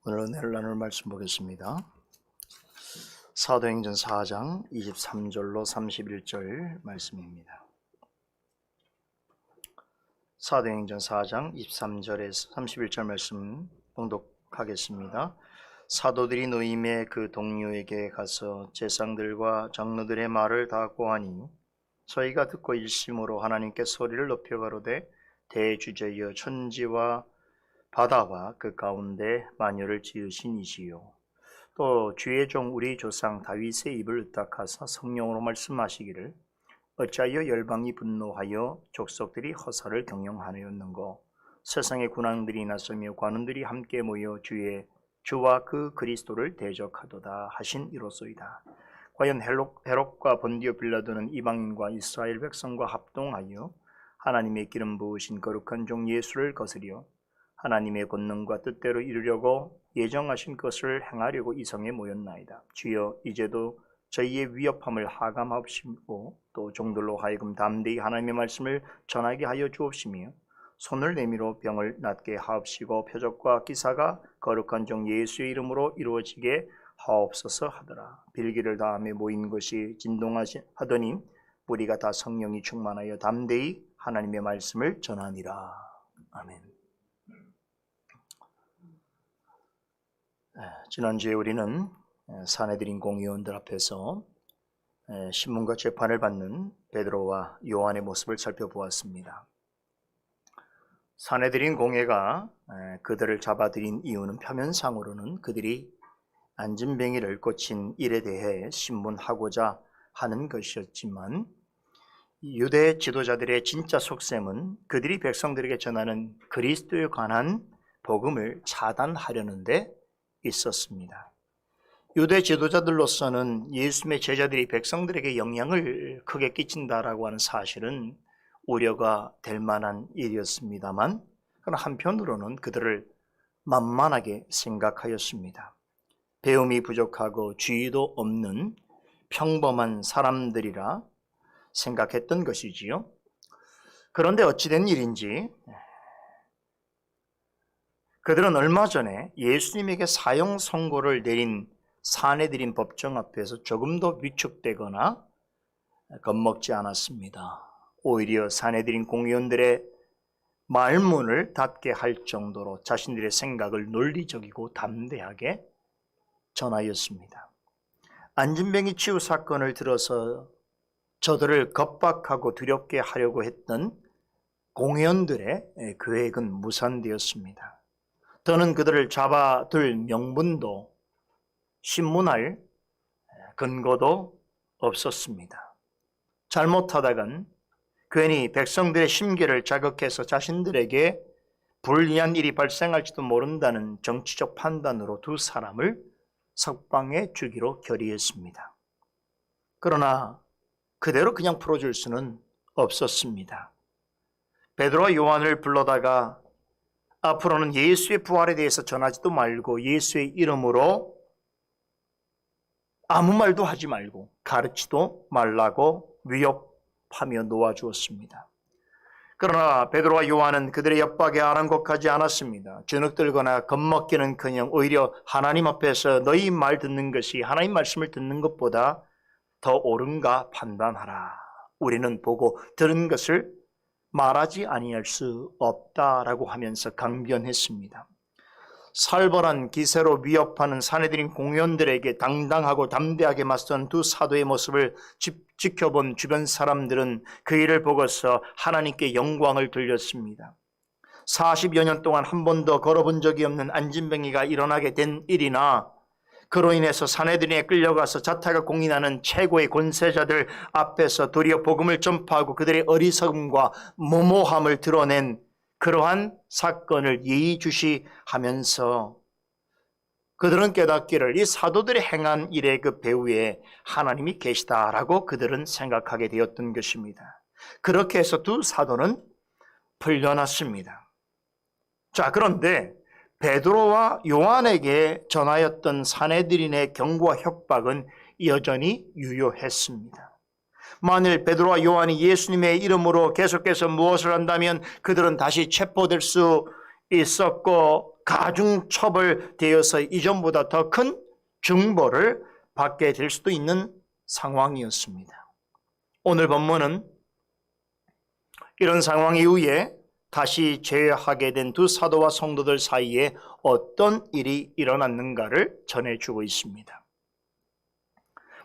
오늘 은혜를 나눌 말씀 보겠습니다. 사도행전 4장 23절로 31절 말씀입니다. 사도행전 4장 23절에서 31절 말씀 봉독하겠습니다. 사도들이 노임의 그 동료에게 가서 제상들과 장로들의 말을 다 고하니 저희가 듣고 일심으로 하나님께 소리를 높여 가로되 대주제여 천지와 바다와 그 가운데 만유를 지으신 이시요 또 주의 종 우리 조상 다윗의 입을 의탁하사 성령으로 말씀하시기를 어찌하여 열방이 분노하여 족속들이 허사를 경영하였는고 세상의 군왕들이 나서며 관원들이 함께 모여 주와 그 그리스도를 대적하도다 하신 이로소이다. 과연 헤롯과 본디오 빌라도는 이방인과 이스라엘 백성과 합동하여 하나님의 기름 부으신 거룩한 종 예수를 거스려 하나님의 권능과 뜻대로 이루려고 예정하신 것을 행하려고 이 성에 모였나이다. 주여 이제도 저희의 위협함을 하감하옵시고 또 종들로 하여금 담대히 하나님의 말씀을 전하게 하여 주옵시며 손을 내밀어 병을 낫게 하옵시고 표적과 기사가 거룩한 종 예수의 이름으로 이루어지게 하옵소서 하더라. 빌기를 다음에 모인 것이 진동하더니 우리가 다 성령이 충만하여 담대히 하나님의 말씀을 전하니라. 아멘. 지난주에 우리는 사내들인 공의원들 앞에서 신문과 재판을 받는 베드로와 요한의 모습을 살펴보았습니다. 사내들인 공회가 그들을 잡아들인 이유는 표면상으로는 그들이 안진뱅이를 고친 일에 대해 신문하고자 하는 것이었지만 유대 지도자들의 진짜 속셈은 그들이 백성들에게 전하는 그리스도에 관한 복음을 차단하려는 데 있었습니다. 유대 지도자들로서는 예수님의 제자들이 백성들에게 영향을 크게 끼친다라고 하는 사실은 우려가 될 만한 일이었습니다만 그러나 한편으로는 그들을 만만하게 생각하였습니다. 배움이 부족하고 지위도 없는 평범한 사람들이라 생각했던 것이지요. 그런데 어찌된 일인지 그들은 얼마 전에 예수님에게 사형 선고를 내린 사내들인 법정 앞에서 조금도 위축되거나 겁먹지 않았습니다. 오히려 사내들인 공의원들의 말문을 닫게 할 정도로 자신들의 생각을 논리적이고 담대하게 전하였습니다. 안진뱅이 치유 사건을 들어서 저들을 겁박하고 두렵게 하려고 했던 공의원들의 계획은 무산되었습니다. 더는 그들을 잡아둘 명분도 신문할 근거도 없었습니다. 잘못하다간 괜히 백성들의 심기를 자극해서 자신들에게 불리한 일이 발생할지도 모른다는 정치적 판단으로 두 사람을 석방해 주기로 결의했습니다. 그러나 그대로 그냥 풀어줄 수는 없었습니다. 베드로와 요한을 불러다가 앞으로는 예수의 부활에 대해서 전하지도 말고 예수의 이름으로 아무 말도 하지 말고 가르치도 말라고 위협하며 놓아주었습니다. 그러나 베드로와 요한은 그들의 협박에 아랑곳하지 않았습니다. 주눅들거나 겁먹기는커녕 오히려 하나님 앞에서 너희 말 듣는 것이 하나님 말씀을 듣는 것보다 더 옳은가 판단하라. 우리는 보고 들은 것을 말하지 아니할 수 없다라고 하면서 강변했습니다. 살벌한 기세로 위협하는 사내들인 공의원들에게 당당하고 담대하게 맞선 두 사도의 모습을 지켜본 주변 사람들은 그 일을 보고서 하나님께 영광을 돌렸습니다. 40여 년 동안 한 번도 걸어본 적이 없는 안진뱅이가 일어나게 된 일이나 그로 인해서 사내들에 끌려가서 자타가 공인하는 최고의 권세자들 앞에서 도리어 복음을 전파하고 그들의 어리석음과 무모함을 드러낸 그러한 사건을 예의주시하면서 그들은 깨닫기를 이 사도들이 행한 일의 그 배후에 하나님이 계시다라고 그들은 생각하게 되었던 것입니다. 그렇게 해서 두 사도는 풀려났습니다. 자, 그런데 베드로와 요한에게 전하였던 사내들인의 경고와 협박은 여전히 유효했습니다. 만일 베드로와 요한이 예수님의 이름으로 계속해서 무엇을 한다면 그들은 다시 체포될 수 있었고 가중처벌되어서 이전보다 더 큰 중벌을 받게 될 수도 있는 상황이었습니다. 오늘 본문은 이런 상황 이후에 다시 재회하게 된 두 사도와 성도들 사이에 어떤 일이 일어났는가를 전해주고 있습니다.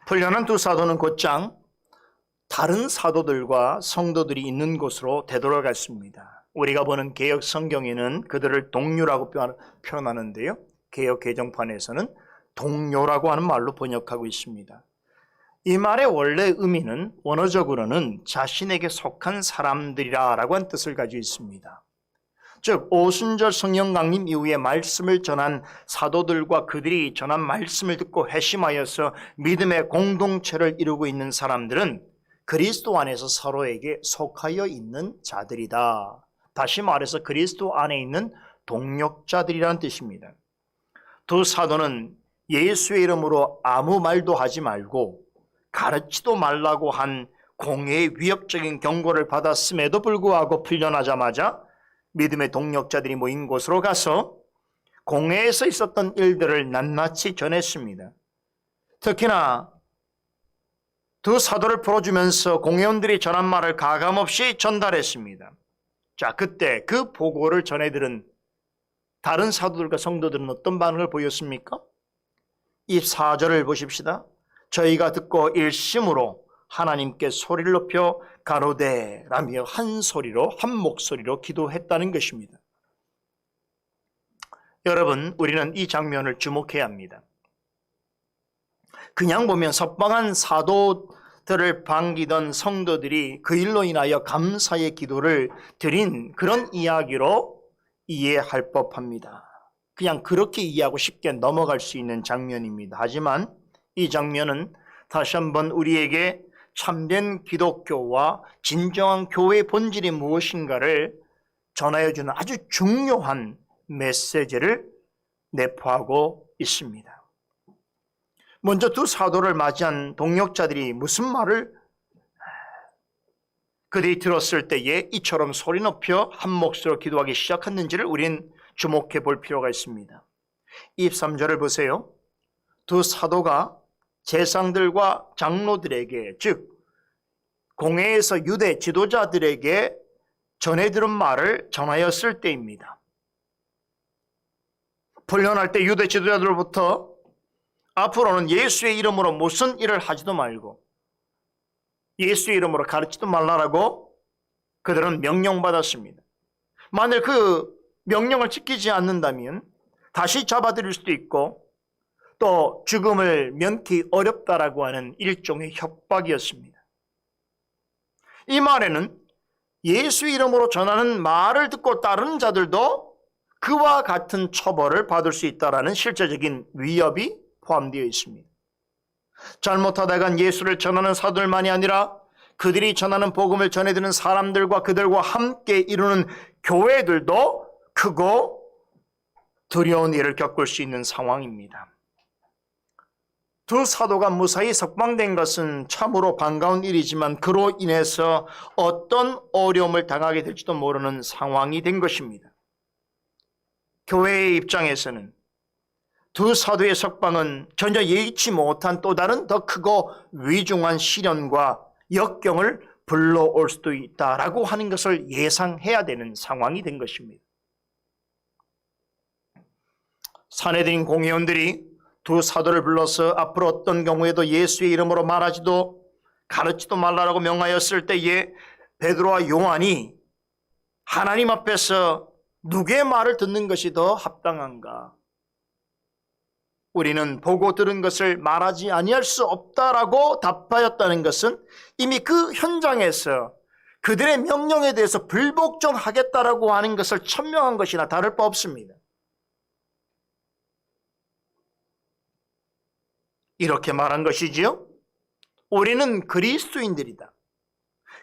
풀려난 두 사도는 곧장 다른 사도들과 성도들이 있는 곳으로 되돌아갔습니다. 우리가 보는 개역 성경에는 그들을 동료라고 표현하는데요, 개역 개정판에서는 동료라고 하는 말로 번역하고 있습니다. 이 말의 원래 의미는 원어적으로는 자신에게 속한 사람들이라고 하는 뜻을 가지고 있습니다. 즉 오순절 성령 강림 이후에 말씀을 전한 사도들과 그들이 전한 말씀을 듣고 회심하여서 믿음의 공동체를 이루고 있는 사람들은 그리스도 안에서 서로에게 속하여 있는 자들이다. 다시 말해서 그리스도 안에 있는 동력자들이라는 뜻입니다. 두 사도는 예수의 이름으로 아무 말도 하지 말고 가르치도 말라고 한 공회의 위협적인 경고를 받았음에도 불구하고 풀려나자마자 믿음의 동력자들이 모인 곳으로 가서 공회에서 있었던 일들을 낱낱이 전했습니다. 특히나 두 사도를 풀어주면서 공회원들이 전한 말을 가감없이 전달했습니다. 자, 그때 그 보고를 전해들은 다른 사도들과 성도들은 어떤 반응을 보였습니까? 24절을 보십시다. 저희가 듣고 일심으로 하나님께 소리를 높여 가로되라며 한 소리로 한 목소리로 기도했다는 것입니다. 여러분, 우리는 이 장면을 주목해야 합니다. 그냥 보면 석방한 사도들을 반기던 성도들이 그 일로 인하여 감사의 기도를 드린 그런 이야기로 이해할 법합니다. 그냥 그렇게 이해하고 쉽게 넘어갈 수 있는 장면입니다. 하지만 이 장면은 다시 한번 우리에게 참된 기독교와 진정한 교회의 본질이 무엇인가를 전하여주는 아주 중요한 메시지를 내포하고 있습니다. 먼저 두 사도를 맞이한 동역자들이 무슨 말을 그들이 들었을 때에 이처럼 소리 높여 한 몫으로 기도하기 시작했는지를 우린 주목해 볼 필요가 있습니다. 23절을 보세요. 두 사도가 제상들과 장로들에게, 즉 공회에서 유대 지도자들에게 전해 들은 말을 전하였을 때입니다. 풀려날 때 유대 지도자들로부터 앞으로는 예수의 이름으로 무슨 일을 하지도 말고 예수의 이름으로 가르치도 말라라고 그들은 명령받았습니다. 만일 그 명령을 지키지 않는다면 다시 잡아들일 수도 있고 또 죽음을 면키 어렵다라고 하는 일종의 협박이었습니다. 이 말에는 예수 이름으로 전하는 말을 듣고 따르는 자들도 그와 같은 처벌을 받을 수 있다라는 실제적인 위협이 포함되어 있습니다. 잘못하다간 예수를 전하는 사도들만이 아니라 그들이 전하는 복음을 전해드리는 사람들과 그들과 함께 이루는 교회들도 크고 두려운 일을 겪을 수 있는 상황입니다. 두 사도가 무사히 석방된 것은 참으로 반가운 일이지만 그로 인해서 어떤 어려움을 당하게 될지도 모르는 상황이 된 것입니다. 교회의 입장에서는 두 사도의 석방은 전혀 예기치 못한 또 다른 더 크고 위중한 시련과 역경을 불러올 수도 있다라고 하는 것을 예상해야 되는 상황이 된 것입니다. 산헤드린 공회원들이 두 사도를 불러서 앞으로 어떤 경우에도 예수의 이름으로 말하지도 가르치도 말라라고 명하였을 때에 베드로와 요한이 하나님 앞에서 누구의 말을 듣는 것이 더 합당한가? 우리는 보고 들은 것을 말하지 아니할 수 없다라고 답하였다는 것은 이미 그 현장에서 그들의 명령에 대해서 불복종하겠다라고 하는 것을 천명한 것이나 다를 바 없습니다. 이렇게 말한 것이지요. 우리는 그리스도인들이다.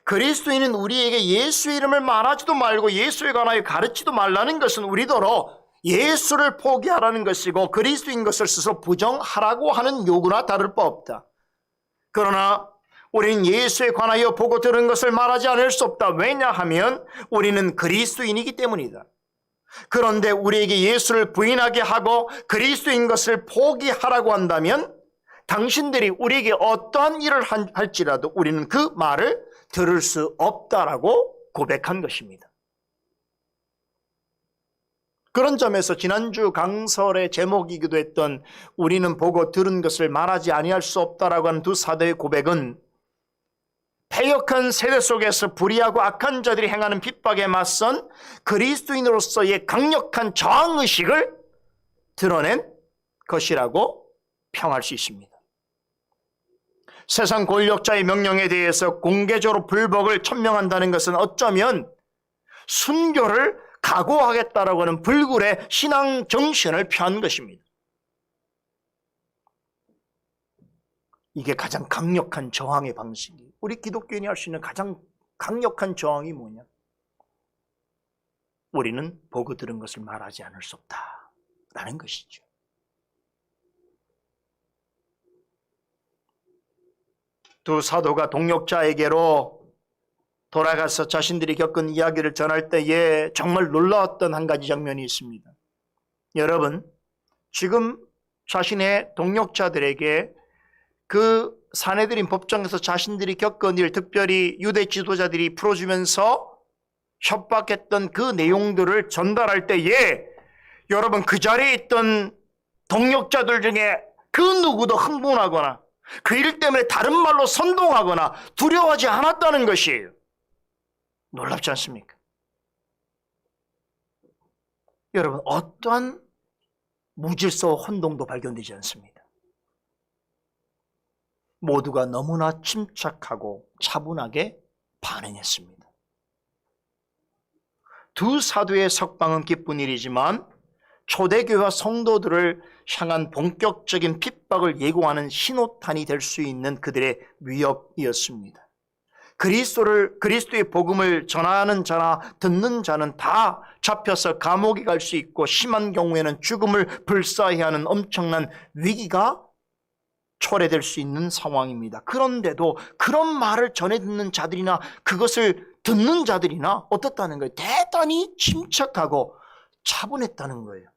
그리스도인은 우리에게 예수의 이름을 말하지도 말고 예수에 관하여 가르치도 말라는 것은 우리더러 예수를 포기하라는 것이고 그리스도인 것을 스스로 부정하라고 하는 요구나 다를 바 없다. 그러나 우리는 예수에 관하여 보고 들은 것을 말하지 않을 수 없다. 왜냐하면 우리는 그리스도인이기 때문이다. 그런데 우리에게 예수를 부인하게 하고 그리스도인 것을 포기하라고 한다면 당신들이 우리에게 어떠한 일을 할지라도 우리는 그 말을 들을 수 없다라고 고백한 것입니다. 그런 점에서 지난주 강설의 제목이기도 했던 우리는 보고 들은 것을 말하지 아니할 수 없다라고 하는 두 사도의 고백은 패역한 세대 속에서 불의하고 악한 자들이 행하는 핍박에 맞선 그리스도인으로서의 강력한 저항의식을 드러낸 것이라고 평할 수 있습니다. 세상 권력자의 명령에 대해서 공개적으로 불복을 천명한다는 것은 어쩌면 순교를 각오하겠다라고 하는 불굴의 신앙 정신을 표한 것입니다. 이게 가장 강력한 저항의 방식이에요. 우리 기독교인이 할 수 있는 가장 강력한 저항이 뭐냐? 우리는 보고 들은 것을 말하지 않을 수 없다라는 것이죠. 두 사도가 동역자에게로 돌아가서 자신들이 겪은 이야기를 전할 때에 정말 놀라웠던 한 가지 장면이 있습니다. 여러분, 지금 자신의 동역자들에게 그 사내들인 법정에서 자신들이 겪은 일, 특별히 유대 지도자들이 풀어주면서 협박했던 그 내용들을 전달할 때에 여러분 그 자리에 있던 동역자들 중에 그 누구도 흥분하거나 그 일 때문에 다른 말로 선동하거나 두려워하지 않았다는 것이에요. 놀랍지 않습니까? 여러분, 어떠한 무질서와 혼동도 발견되지 않습니다. 모두가 너무나 침착하고 차분하게 반응했습니다. 두 사도의 석방은 기쁜 일이지만 초대교회와 성도들을 향한 본격적인 핍박을 예고하는 신호탄이 될 수 있는 그들의 위협이었습니다. 그리스도의 복음을 전하는 자나 듣는 자는 다 잡혀서 감옥에 갈 수 있고 심한 경우에는 죽음을 불사해야 하는 엄청난 위기가 초래될 수 있는 상황입니다. 그런데도 그런 말을 전해 듣는 자들이나 그것을 듣는 자들이나 어떻다는 거예요? 대단히 침착하고 차분했다는 거예요.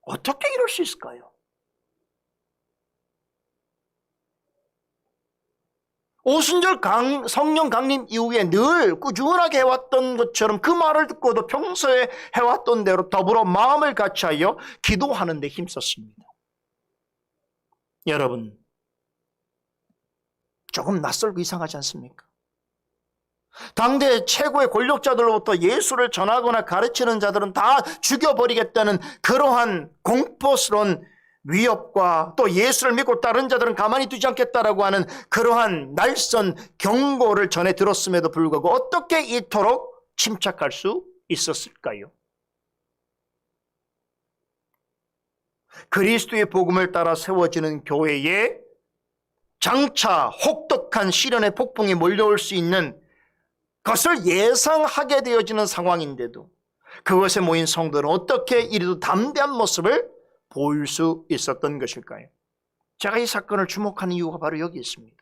어떻게 이럴 수 있을까요? 오순절 성령 강림 이후에 늘 꾸준하게 해왔던 것처럼 그 말을 듣고도 평소에 해왔던 대로 더불어 마음을 같이하여 기도하는 데 힘썼습니다. 여러분, 조금 낯설고 이상하지 않습니까? 당대 최고의 권력자들로부터 예수를 전하거나 가르치는 자들은 다 죽여버리겠다는 그러한 공포스러운 위협과 또 예수를 믿고 다른 자들은 가만히 두지 않겠다라고 하는 그러한 날선 경고를 전해 들었음에도 불구하고 어떻게 이토록 침착할 수 있었을까요? 그리스도의 복음을 따라 세워지는 교회에 장차 혹독한 시련의 폭풍이 몰려올 수 있는 것을 예상하게 되어지는 상황인데도 그것에 모인 성도들은 어떻게 이리도 담대한 모습을 보일 수 있었던 것일까요? 제가 이 사건을 주목하는 이유가 바로 여기 있습니다.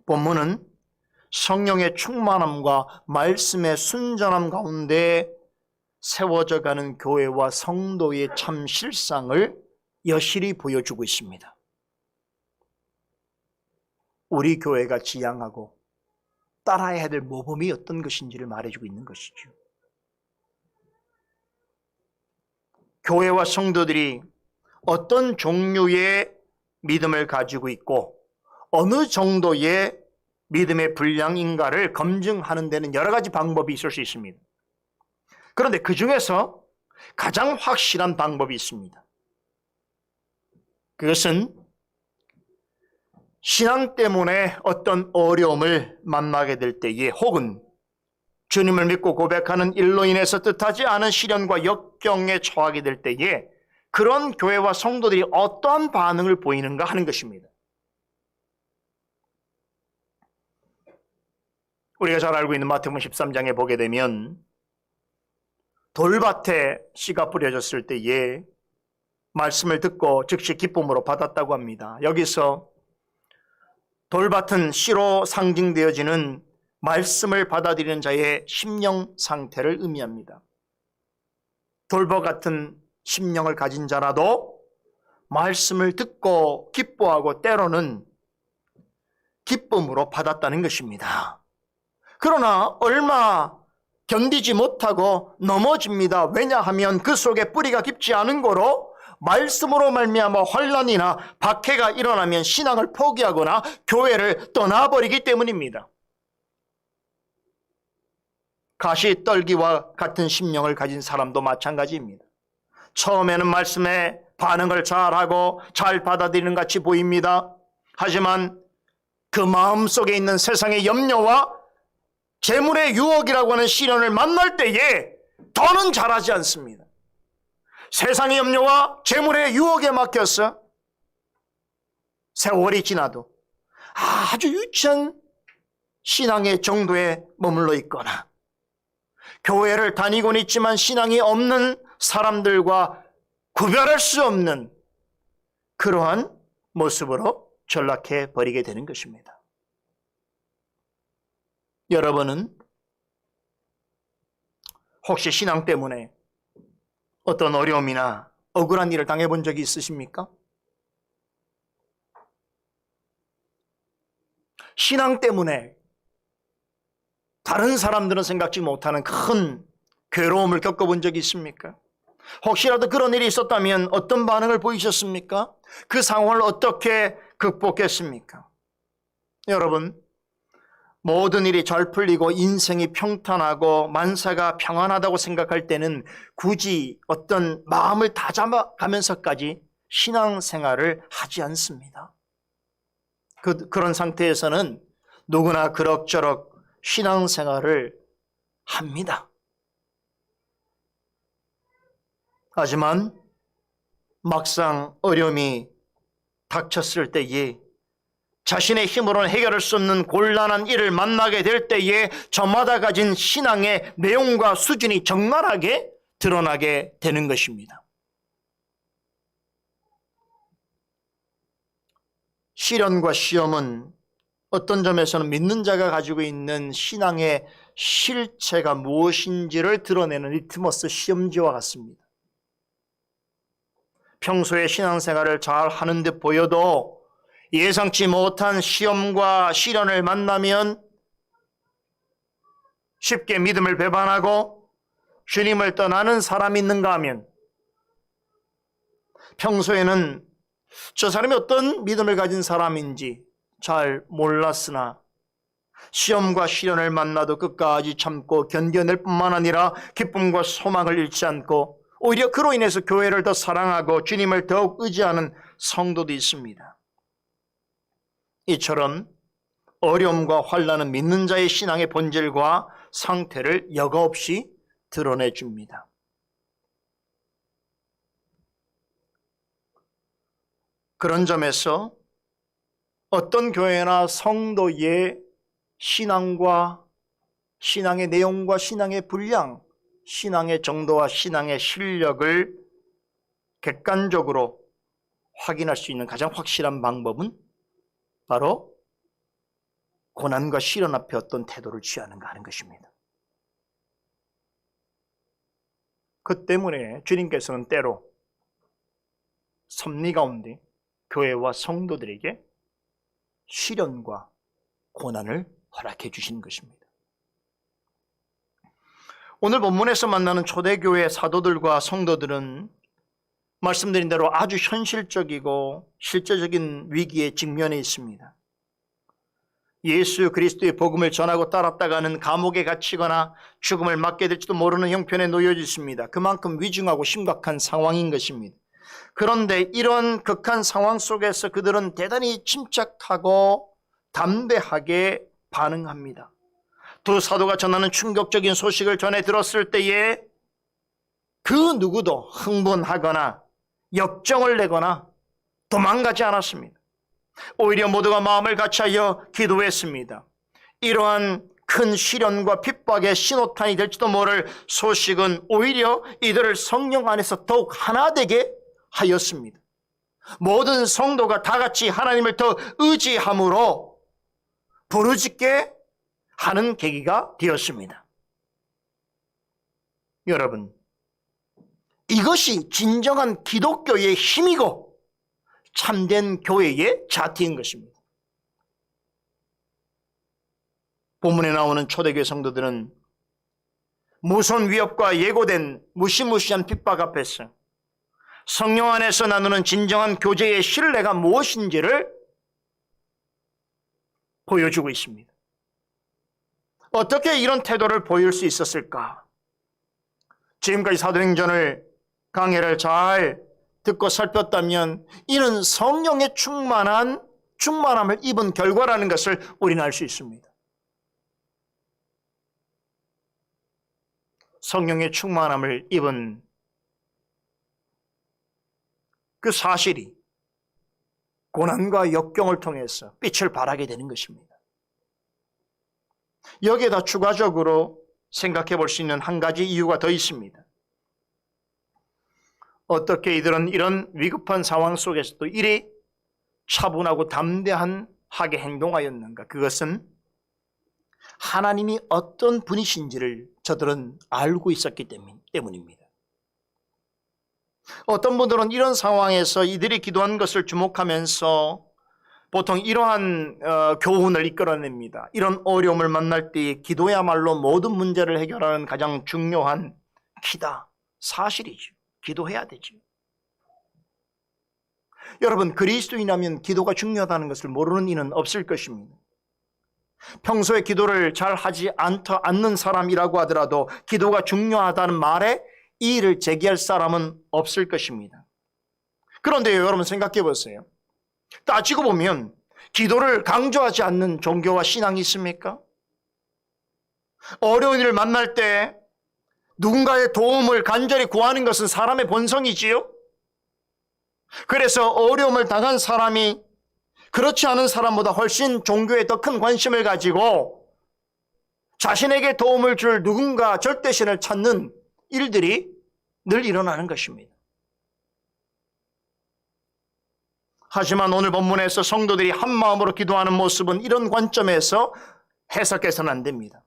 본문은 성령의 충만함과 말씀의 순전함 가운데 세워져 가는 교회와 성도의 참 실상을 여실히 보여주고 있습니다. 우리 교회가 지향하고 따라야 될 모범이 어떤 것인지를 말해주고 있는 것이죠. 교회와 성도들이 어떤 종류의 믿음을 가지고 있고 어느 정도의 믿음의 분량인가를 검증하는 데는 여러 가지 방법이 있을 수 있습니다. 그런데 그 중에서 가장 확실한 방법이 있습니다. 그것은 신앙 때문에 어떤 어려움을 만나게 될 때에 혹은 주님을 믿고 고백하는 일로 인해서 뜻하지 않은 시련과 역경에 처하게 될 때에 그런 교회와 성도들이 어떠한 반응을 보이는가 하는 것입니다. 우리가 잘 알고 있는 마태복음 13장에 보게 되면 돌밭에 씨가 뿌려졌을 때에 말씀을 듣고 즉시 기쁨으로 받았다고 합니다. 여기서 돌밭은 씨로 상징되어지는 말씀을 받아들이는 자의 심령 상태를 의미합니다. 돌보 같은 심령을 가진 자라도 말씀을 듣고 기뻐하고 때로는 기쁨으로 받았다는 것입니다. 그러나 얼마 견디지 못하고 넘어집니다. 왜냐하면 그 속에 뿌리가 깊지 않은 거로 말씀으로 말미암아 환난이나 박해가 일어나면 신앙을 포기하거나 교회를 떠나버리기 때문입니다. 가시떨기와 같은 심령을 가진 사람도 마찬가지입니다. 처음에는 말씀에 반응을 잘하고 잘 받아들이는 같이 보입니다. 하지만 그 마음속에 있는 세상의 염려와 재물의 유혹이라고 하는 시련을 만날 때에 더는 잘하지 않습니다. 세상의 염려와 재물의 유혹에 맡겨서 세월이 지나도 아주 유치한 신앙의 정도에 머물러 있거나 교회를 다니고는 있지만 신앙이 없는 사람들과 구별할 수 없는 그러한 모습으로 전락해 버리게 되는 것입니다. 여러분은 혹시 신앙 때문에 어떤 어려움이나 억울한 일을 당해본 적이 있으십니까? 신앙 때문에 다른 사람들은 생각지 못하는 큰 괴로움을 겪어본 적이 있습니까? 혹시라도 그런 일이 있었다면 어떤 반응을 보이셨습니까? 그 상황을 어떻게 극복했습니까? 여러분, 모든 일이 잘 풀리고 인생이 평탄하고 만사가 평안하다고 생각할 때는 굳이 어떤 마음을 다잡아가면서까지 신앙생활을 하지 않습니다. 그런 상태에서는 누구나 그럭저럭 신앙생활을 합니다. 하지만 막상 어려움이 닥쳤을 때에 자신의 힘으로는 해결할 수 없는 곤란한 일을 만나게 될 때에 저마다 가진 신앙의 내용과 수준이 적나라하게 드러나게 되는 것입니다. 시련과 시험은 어떤 점에서는 믿는 자가 가지고 있는 신앙의 실체가 무엇인지를 드러내는 리트머스 시험지와 같습니다. 평소에 신앙생활을 잘 하는 듯 보여도 예상치 못한 시험과 시련을 만나면 쉽게 믿음을 배반하고 주님을 떠나는 사람이 있는가 하면 평소에는 저 사람이 어떤 믿음을 가진 사람인지 잘 몰랐으나 시험과 시련을 만나도 끝까지 참고 견뎌낼 뿐만 아니라 기쁨과 소망을 잃지 않고 오히려 그로 인해서 교회를 더 사랑하고 주님을 더욱 의지하는 성도도 있습니다. 이처럼 어려움과 환난은 믿는 자의 신앙의 본질과 상태를 여과없이 드러내줍니다. 그런 점에서 어떤 교회나 성도의 신앙과 신앙의 내용과 신앙의 분량, 신앙의 정도와 신앙의 실력을 객관적으로 확인할 수 있는 가장 확실한 방법은 바로 고난과 시련 앞에 어떤 태도를 취하는가 하는 것입니다. 그 때문에 주님께서는 때로 섭리 가운데 교회와 성도들에게 시련과 고난을 허락해 주신 것입니다. 오늘 본문에서 만나는 초대교회 사도들과 성도들은 말씀드린 대로 아주 현실적이고 실제적인 위기에 직면해 있습니다. 예수 그리스도의 복음을 전하고 따랐다가는 감옥에 갇히거나 죽음을 맞게 될지도 모르는 형편에 놓여 있습니다. 그만큼 위중하고 심각한 상황인 것입니다. 그런데 이런 극한 상황 속에서 그들은 대단히 침착하고 담대하게 반응합니다. 두 사도가 전하는 충격적인 소식을 전해 들었을 때에 그 누구도 흥분하거나 역정을 내거나 도망가지 않았습니다. 오히려 모두가 마음을 같이하여 기도했습니다. 이러한 큰 시련과 핍박의 신호탄이 될지도 모를 소식은 오히려 이들을 성령 안에서 더욱 하나 되게 하였습니다. 모든 성도가 다 같이 하나님을 더 의지함으로 부르짖게 하는 계기가 되었습니다. 여러분, 이것이 진정한 기독교의 힘이고 참된 교회의 자태인 것입니다. 본문에 나오는 초대교회 성도들은 무서운 위협과 예고된 무시무시한 핍박 앞에서 성령 안에서 나누는 진정한 교제의 신뢰가 무엇인지를 보여주고 있습니다. 어떻게 이런 태도를 보일 수 있었을까? 지금까지 사도행전을 강해를 잘 듣고 살폈다면 이는 성령의 충만함을 입은 결과라는 것을 우리는 알 수 있습니다. 성령의 충만함을 입은 그 사실이 고난과 역경을 통해서 빛을 발하게 되는 것입니다. 여기에다 추가적으로 생각해 볼 수 있는 한 가지 이유가 더 있습니다. 어떻게 이들은 이런 위급한 상황 속에서도 이리 차분하고 담대하게 행동하였는가? 그것은 하나님이 어떤 분이신지를 저들은 알고 있었기 때문입니다. 어떤 분들은 이런 상황에서 이들이 기도한 것을 주목하면서 보통 이러한 교훈을 이끌어냅니다. 이런 어려움을 만날 때 기도야말로 모든 문제를 해결하는 가장 중요한 키다. 사실이죠. 기도해야 되죠. 여러분, 그리스도인이라면 기도가 중요하다는 것을 모르는 이는 없을 것입니다. 평소에 기도를 잘 하지 않는 사람이라고 하더라도 기도가 중요하다는 말에 이의를 제기할 사람은 없을 것입니다. 그런데 여러분 생각해 보세요. 따지고 보면 기도를 강조하지 않는 종교와 신앙이 있습니까? 어려운 일을 만날 때 누군가의 도움을 간절히 구하는 것은 사람의 본성이지요. 그래서 어려움을 당한 사람이 그렇지 않은 사람보다 훨씬 종교에 더 큰 관심을 가지고 자신에게 도움을 줄 누군가 절대신을 찾는 일들이 늘 일어나는 것입니다. 하지만 오늘 본문에서 성도들이 한 마음으로 기도하는 모습은 이런 관점에서 해석해서는 안 됩니다.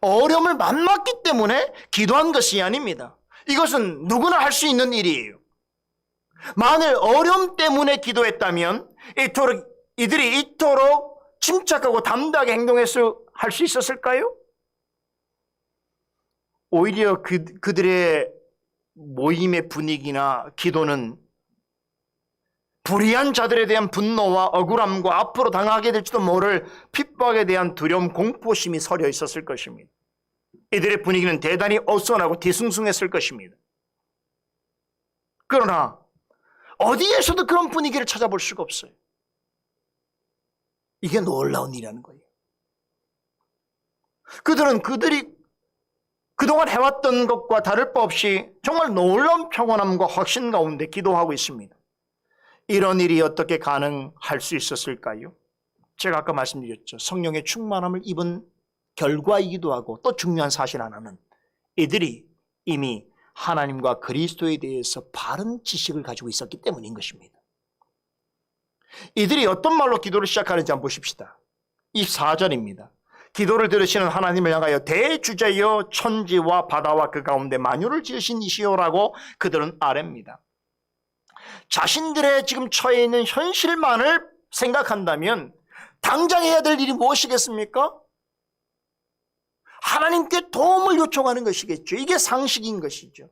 어려움을 만났기 때문에 기도한 것이 아닙니다. 이것은 누구나 할 수 있는 일이에요. 만일 어려움 때문에 기도했다면 이들이 이토록 침착하고 담대하게 할 수 있었을까요? 오히려 그들의 모임의 분위기나 기도는 불의한 자들에 대한 분노와 억울함과 앞으로 당하게 될지도 모를 핍박에 대한 두려움, 공포심이 서려 있었을 것입니다. 이들의 분위기는 대단히 어수선하고 뒤숭숭했을 것입니다. 그러나 어디에서도 그런 분위기를 찾아볼 수가 없어요. 이게 놀라운 일이라는 거예요. 그들이 그동안 해왔던 것과 다를 바 없이 정말 놀라운 평온함과 확신 가운데 기도하고 있습니다. 이런 일이 어떻게 가능할 수 있었을까요? 제가 아까 말씀드렸죠. 성령의 충만함을 입은 결과이기도 하고 또 중요한 사실 하나는 이들이 이미 하나님과 그리스도에 대해서 바른 지식을 가지고 있었기 때문인 것입니다. 이들이 어떤 말로 기도를 시작하는지 한번 보십시다. 24절입니다. 기도를 들으시는 하나님을 향하여 대주제여 천지와 바다와 그 가운데 만유를 지으신 이시오라고 그들은 아뢰입니다. 자신들의 지금 처해 있는 현실만을 생각한다면 당장 해야 될 일이 무엇이겠습니까? 하나님께 도움을 요청하는 것이겠죠. 이게 상식인 것이죠.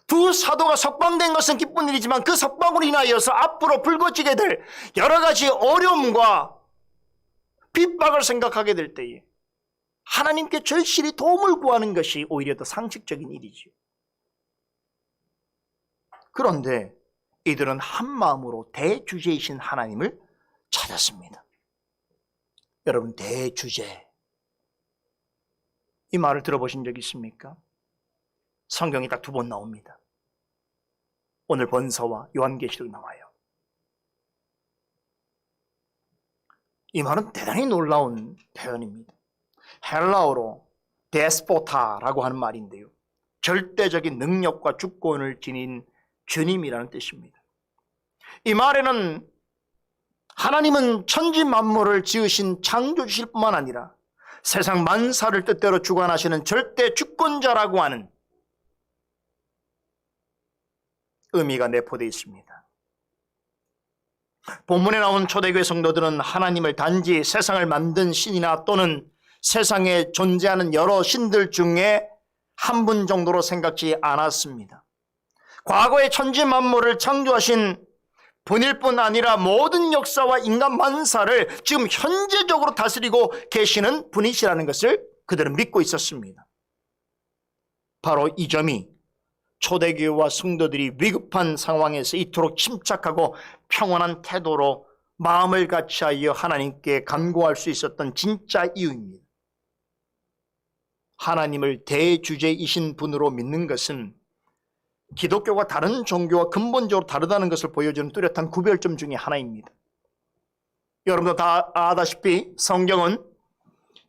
두 사도가 석방된 것은 기쁜 일이지만 그 석방으로 인하여서 앞으로 불거지게 될 여러 가지 어려움과 핍박을 생각하게 될 때에 하나님께 절실히 도움을 구하는 것이 오히려 더 상식적인 일이죠. 그런데 이들은 한 마음으로 대주제이신 하나님을 찾았습니다. 여러분, 대주제, 이 말을 들어보신 적 있습니까? 성경이 딱 2번 나옵니다. 오늘 본서와 요한계시록에 나와요. 이 말은 대단히 놀라운 표현입니다. 헬라어로 데스포타라고 하는 말인데요, 절대적인 능력과 주권을 지닌 주님이라는 뜻입니다. 이 말에는 하나님은 천지 만물을 지으신 창조주실 뿐만 아니라 세상 만사를 뜻대로 주관하시는 절대 주권자라고 하는 의미가 내포되어 있습니다. 본문에 나온 초대교회 성도들은 하나님을 단지 세상을 만든 신이나 또는 세상에 존재하는 여러 신들 중에 한 분 정도로 생각지 않았습니다. 과거의 천지 만물을 창조하신 분일 뿐 아니라 모든 역사와 인간 만사를 지금 현재적으로 다스리고 계시는 분이시라는 것을 그들은 믿고 있었습니다. 바로 이 점이 초대교회와 성도들이 위급한 상황에서 이토록 침착하고 평온한 태도로 마음을 같이하여 하나님께 간구할 수 있었던 진짜 이유입니다. 하나님을 대주제이신 분으로 믿는 것은 기독교가 다른 종교와 근본적으로 다르다는 것을 보여주는 뚜렷한 구별점 중에 하나입니다. 여러분도 다 아다시피 성경은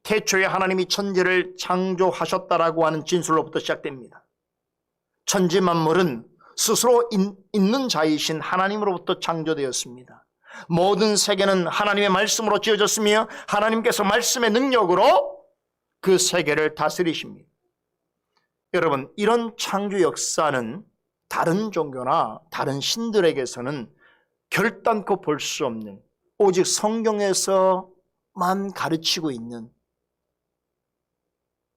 태초에 하나님이 천지를 창조하셨다라고 하는 진술로부터 시작됩니다. 천지 만물은 스스로 있는 자이신 하나님으로부터 창조되었습니다. 모든 세계는 하나님의 말씀으로 지어졌으며 하나님께서 말씀의 능력으로 그 세계를 다스리십니다. 여러분, 이런 창조 역사는 다른 종교나 다른 신들에게서는 결단코 볼 수 없는, 오직 성경에서만 가르치고 있는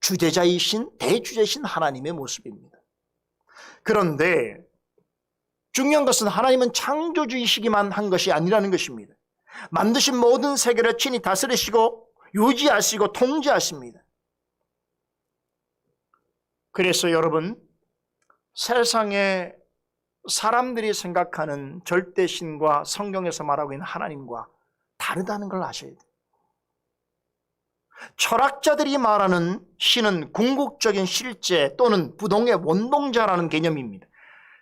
주제자이신, 대주제이신 하나님의 모습입니다. 그런데 중요한 것은 하나님은 창조주이시기만 한 것이 아니라는 것입니다. 만드신 모든 세계를 친히 다스리시고 유지하시고 통제하십니다. 그래서 여러분, 세상에 사람들이 생각하는 절대신과 성경에서 말하고 있는 하나님과 다르다는 걸 아셔야 돼요. 철학자들이 말하는 신은 궁극적인 실제 또는 부동의 원동자라는 개념입니다.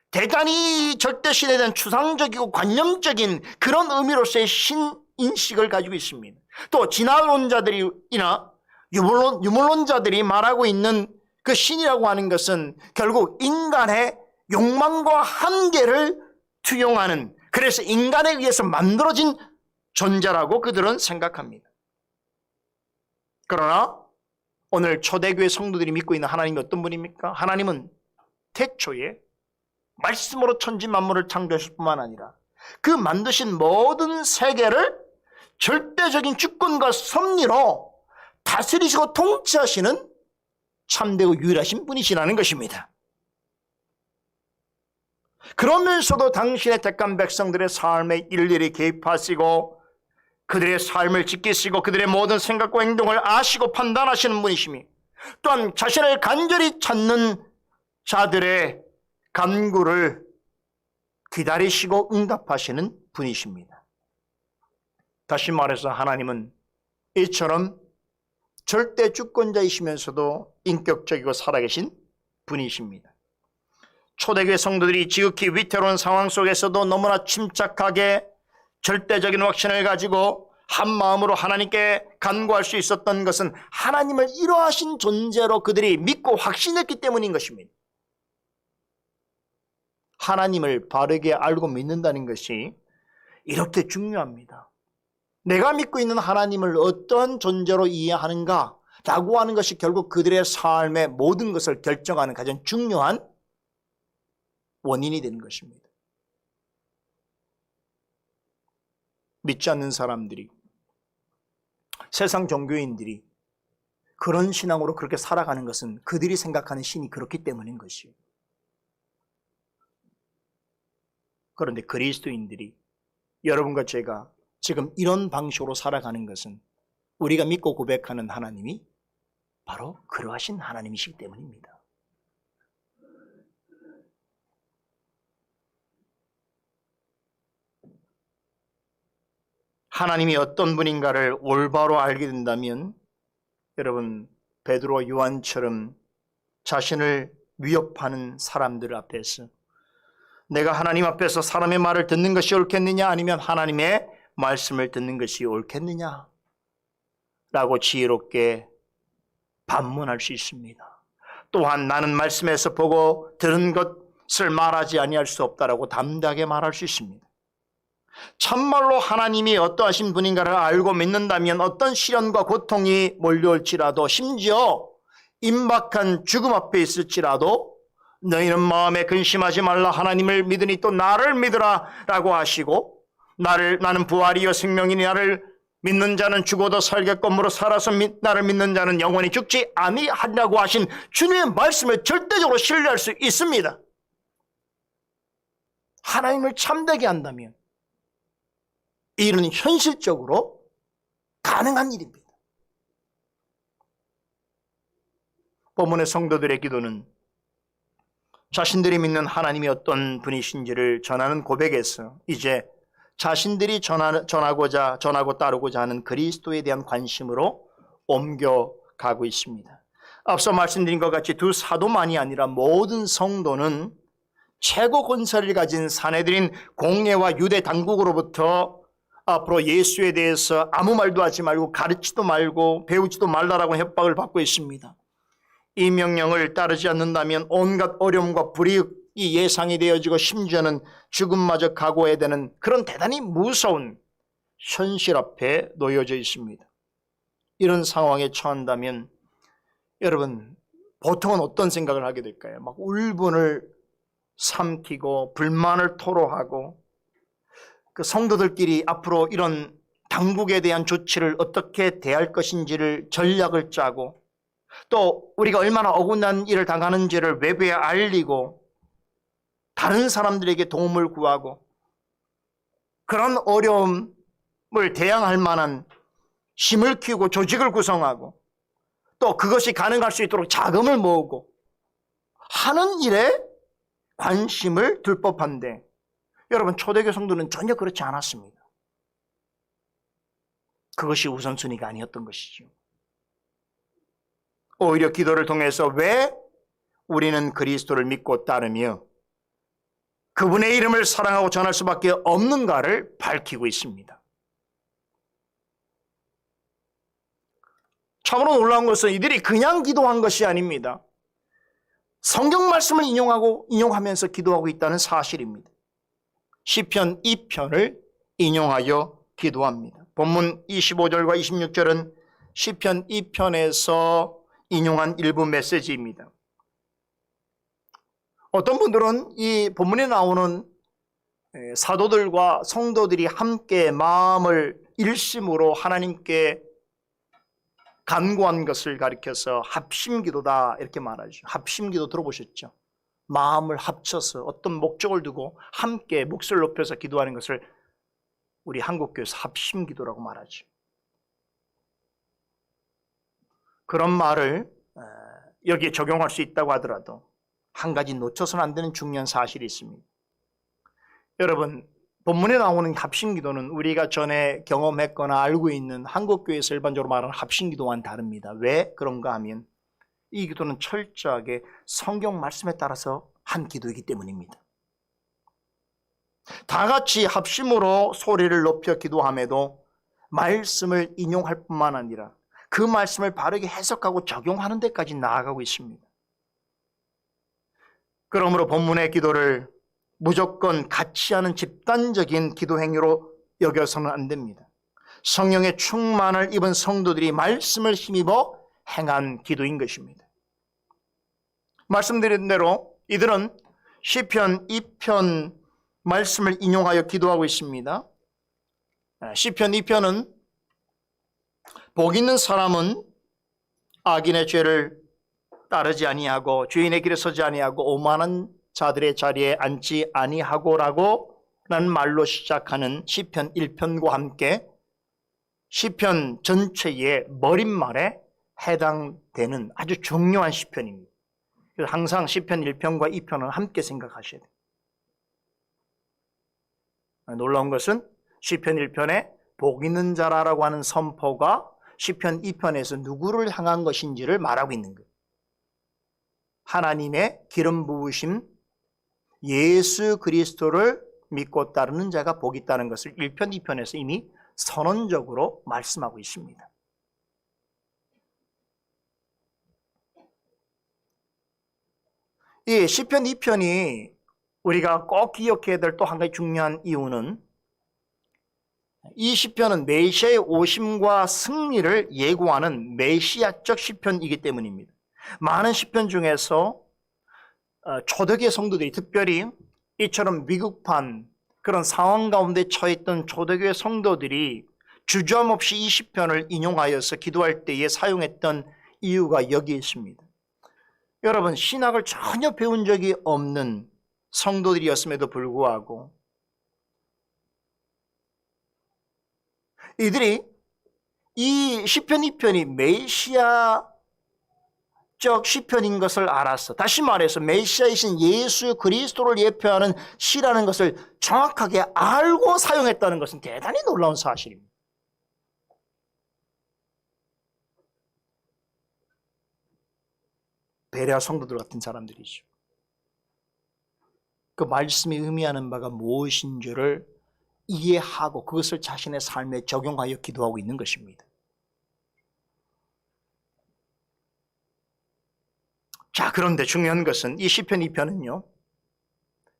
대단히 절대신에 대한 추상적이고 관념적인 그런 의미로서의 신인식을 가지고 있습니다. 또 진화론자들이나 유물론자들이 말하고 있는 그 신이라고 하는 것은 결국 인간의 욕망과 한계를 투영하는, 그래서 인간에 의해서 만들어진 존재라고 그들은 생각합니다. 그러나 오늘 초대교회 성도들이 믿고 있는 하나님이 어떤 분입니까? 하나님은 태초에 말씀으로 천지 만물을 창조하실 뿐만 아니라 그 만드신 모든 세계를 절대적인 주권과 섭리로 다스리시고 통치하시는 참되고 유일하신 분이시라는 것입니다. 그러면서도 당신의 택한 백성들의 삶에 일일이 개입하시고 그들의 삶을 지키시고 그들의 모든 생각과 행동을 아시고 판단하시는 분이시며, 또한 자신을 간절히 찾는 자들의 간구를 기다리시고 응답하시는 분이십니다. 다시 말해서 하나님은 이처럼 절대 주권자이시면서도 인격적이고 살아계신 분이십니다. 초대교회 성도들이 지극히 위태로운 상황 속에서도 너무나 침착하게 절대적인 확신을 가지고 한 마음으로 하나님께 간구할 수 있었던 것은 하나님을 이러하신 존재로 그들이 믿고 확신했기 때문인 것입니다. 하나님을 바르게 알고 믿는다는 것이 이렇게 중요합니다. 내가 믿고 있는 하나님을 어떤 존재로 이해하는가 라고 하는 것이 결국 그들의 삶의 모든 것을 결정하는 가장 중요한 원인이 되는 것입니다. 믿지 않는 사람들이, 세상 종교인들이 그런 신앙으로 그렇게 살아가는 것은 그들이 생각하는 신이 그렇기 때문인 것이에요. 그런데 그리스도인들이, 여러분과 제가 지금 이런 방식으로 살아가는 것은 우리가 믿고 고백하는 하나님이 바로 그러하신 하나님이시기 때문입니다. 하나님이 어떤 분인가를 올바로 알게 된다면 여러분, 베드로와 요한처럼 자신을 위협하는 사람들 앞에서 내가 하나님 앞에서 사람의 말을 듣는 것이 옳겠느냐 아니면 하나님의 말씀을 듣는 것이 옳겠느냐 라고 지혜롭게 반문할 수 있습니다. 또한 나는 말씀에서 보고 들은 것을 말하지 아니할 수 없다라고 담대하게 말할 수 있습니다. 참말로 하나님이 어떠하신 분인가를 알고 믿는다면 어떤 시련과 고통이 몰려올지라도, 심지어 임박한 죽음 앞에 있을지라도 너희는 마음에 근심하지 말라, 하나님을 믿으니 또 나를 믿으라 라고 하시고, 나는 부활이요 생명이니 나를 믿는 자는 죽어도 살겠건므로 살아서 나를 믿는 자는 영원히 죽지 아니하리라고 하신 주님의 말씀을 절대적으로 신뢰할 수 있습니다. 하나님을 참되게 한다면 이 일은 현실적으로 가능한 일입니다. 본문의 성도들의 기도는 자신들이 믿는 하나님이 어떤 분이신지를 전하는 고백에서 이제 자신들이 전하고 따르고자 하는 그리스도에 대한 관심으로 옮겨가고 있습니다. 앞서 말씀드린 것 같이 두 사도만이 아니라 모든 성도는 최고 권세를 가진 사내들인 공회와 유대 당국으로부터 앞으로 예수에 대해서 아무 말도 하지 말고 가르치도 말고 배우지도 말라라고 협박을 받고 있습니다. 이 명령을 따르지 않는다면 온갖 어려움과 불이익이 예상이 되어지고 심지어는 죽음마저 각오해야 되는 그런 대단히 무서운 현실 앞에 놓여져 있습니다. 이런 상황에 처한다면 여러분 보통은 어떤 생각을 하게 될까요? 막 울분을 삼키고 불만을 토로하고 그 성도들끼리 앞으로 이런 당국에 대한 조치를 어떻게 대할 것인지를 전략을 짜고, 또 우리가 얼마나 억울한 일을 당하는지를 외부에 알리고 다른 사람들에게 도움을 구하고 그런 어려움을 대항할 만한 힘을 키우고 조직을 구성하고 또 그것이 가능할 수 있도록 자금을 모으고 하는 일에 관심을 둘 법한데, 여러분 초대교 성도는 전혀 그렇지 않았습니다. 그것이 우선순위가 아니었던 것이죠. 오히려 기도를 통해서 왜 우리는 그리스도를 믿고 따르며 그분의 이름을 사랑하고 전할 수밖에 없는가를 밝히고 있습니다. 참으로 놀라운 것은 이들이 그냥 기도한 것이 아닙니다. 성경 말씀을 인용하면서 기도하고 있다는 사실입니다. 시편 2편을 인용하여 기도합니다. 본문 25절과 26절은 시편 2편에서 인용한 일부 메시지입니다. 어떤 분들은 이 본문에 나오는 사도들과 성도들이 함께 마음을 일심으로 하나님께 간구한 것을 가리켜서 합심기도다 이렇게 말하죠. 합심기도 들어보셨죠? 마음을 합쳐서 어떤 목적을 두고 함께 몫을 높여서 기도하는 것을 우리 한국교회에서 합심기도라고 말하죠. 그런 말을 여기에 적용할 수 있다고 하더라도 한 가지 놓쳐서는 안 되는 중요한 사실이 있습니다. 여러분, 본문에 나오는 합심기도는 우리가 전에 경험했거나 알고 있는 한국교회에서 일반적으로 말하는 합심기도와는 다릅니다. 왜 그런가 하면 이 기도는 철저하게 성경 말씀에 따라서 한 기도이기 때문입니다. 다 같이 합심으로 소리를 높여 기도함에도 말씀을 인용할 뿐만 아니라 그 말씀을 바르게 해석하고 적용하는 데까지 나아가고 있습니다. 그러므로 본문의 기도를 무조건 같이 하는 집단적인 기도 행위로 여겨서는 안 됩니다. 성령의 충만을 입은 성도들이 말씀을 힘입어 행한 기도인 것입니다. 말씀드린 대로 이들은 시편 2편 말씀을 인용하여 기도하고 있습니다. 시편 2편은 복 있는 사람은 악인의 죄를 따르지 아니하고 주인의 길에 서지 아니하고 오만한 자들의 자리에 앉지 아니하고라고 라는 말로 시작하는 시편 1편과 함께 시편 전체의 머릿말에 해당되는 아주 중요한 시편입니다. 그래서 항상 시편 1편과 2편은 함께 생각하셔야 돼요. 놀라운 것은 시편 1편에 복 있는 자라고 하는 선포가 시편 2편에서 누구를 향한 것인지를 말하고 있는 거예요. 하나님의 기름 부으심 예수 그리스도를 믿고 따르는 자가 복이 있다는 것을 1편, 2편에서 이미 선언적으로 말씀하고 있습니다. 이 시편 2편이 우리가 꼭 기억해야 될 또 한 가지 중요한 이유는 이 시편은 메시아의 오심과 승리를 예고하는 메시아적 시편이기 때문입니다. 많은 시편 중에서 초대교회 성도들이, 특별히 이처럼 위급한 그런 상황 가운데 처했던 초대교회 성도들이 주저함 없이 이 시편을 인용하여서 기도할 때에 사용했던 이유가 여기에 있습니다. 여러분, 신학을 전혀 배운 적이 없는 성도들이었음에도 불구하고 이들이 이 시편 2편이 메시아적 시편인 것을 알았어. 다시 말해서 메시아이신 예수 그리스도를 예표하는 시라는 것을 정확하게 알고 사용했다는 것은 대단히 놀라운 사실입니다. 베레아 성도들 같은 사람들이죠. 그 말씀이 의미하는 바가 무엇인 줄을 이해하고 그것을 자신의 삶에 적용하여 기도하고 있는 것입니다. 자, 그런데 중요한 것은 이 시편 2편은요,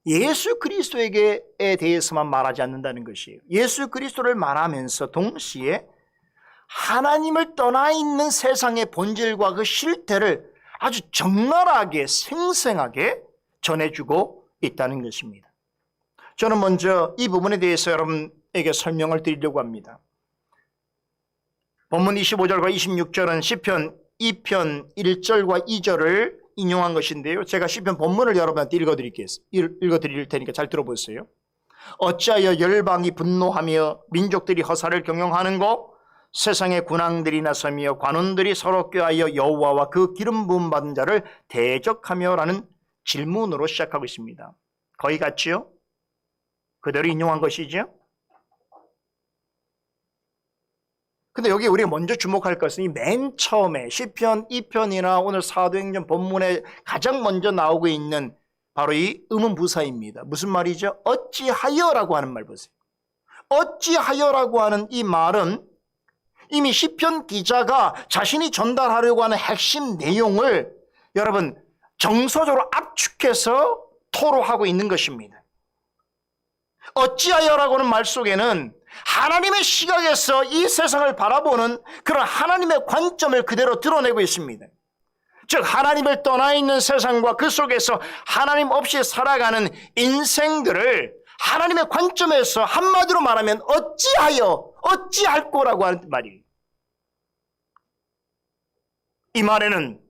예수 그리스도에게 대해서만 말하지 않는다는 것이에요. 예수 그리스도를 말하면서 동시에 하나님을 떠나 있는 세상의 본질과 그 실태를 아주 적나라하게 생생하게 전해주고 있다는 것입니다. 저는 먼저 이 부분에 대해서 여러분에게 설명을 드리려고 합니다. 본문 25절과 26절은 시편 2편 1절과 2절을 인용한 것인데요. 제가 시편 본문을 여러분한테 읽어드릴 테니까 잘 들어보세요. 어찌하여 열방이 분노하며 민족들이 허사를 경영하는고 세상의 군왕들이 나서며 관원들이 서로 꾀하여 여호와와 그 기름 부음 받은 자를 대적하며 라는 질문으로 시작하고 있습니다. 거의 같지요? 그대로 인용한 것이죠. 근데 여기 우리가 먼저 주목할 것은 이 맨 처음에 시편 2편이나 오늘 사도행전 본문에 가장 먼저 나오고 있는 바로 이 의문부사입니다. 무슨 말이죠? 어찌하여라고 하는 말 보세요. 어찌하여라고 하는 이 말은 이미 시편 기자가 자신이 전달하려고 하는 핵심 내용을 여러분 정서적으로 압축해서 토로하고 있는 것입니다. 어찌하여라고 하는 말 속에는 하나님의 시각에서 이 세상을 바라보는 그런 하나님의 관점을 그대로 드러내고 있습니다. 즉 하나님을 떠나 있는 세상과 그 속에서 하나님 없이 살아가는 인생들을 하나님의 관점에서 한마디로 말하면 어찌할 거라고 하는 말이에요. 이 말에는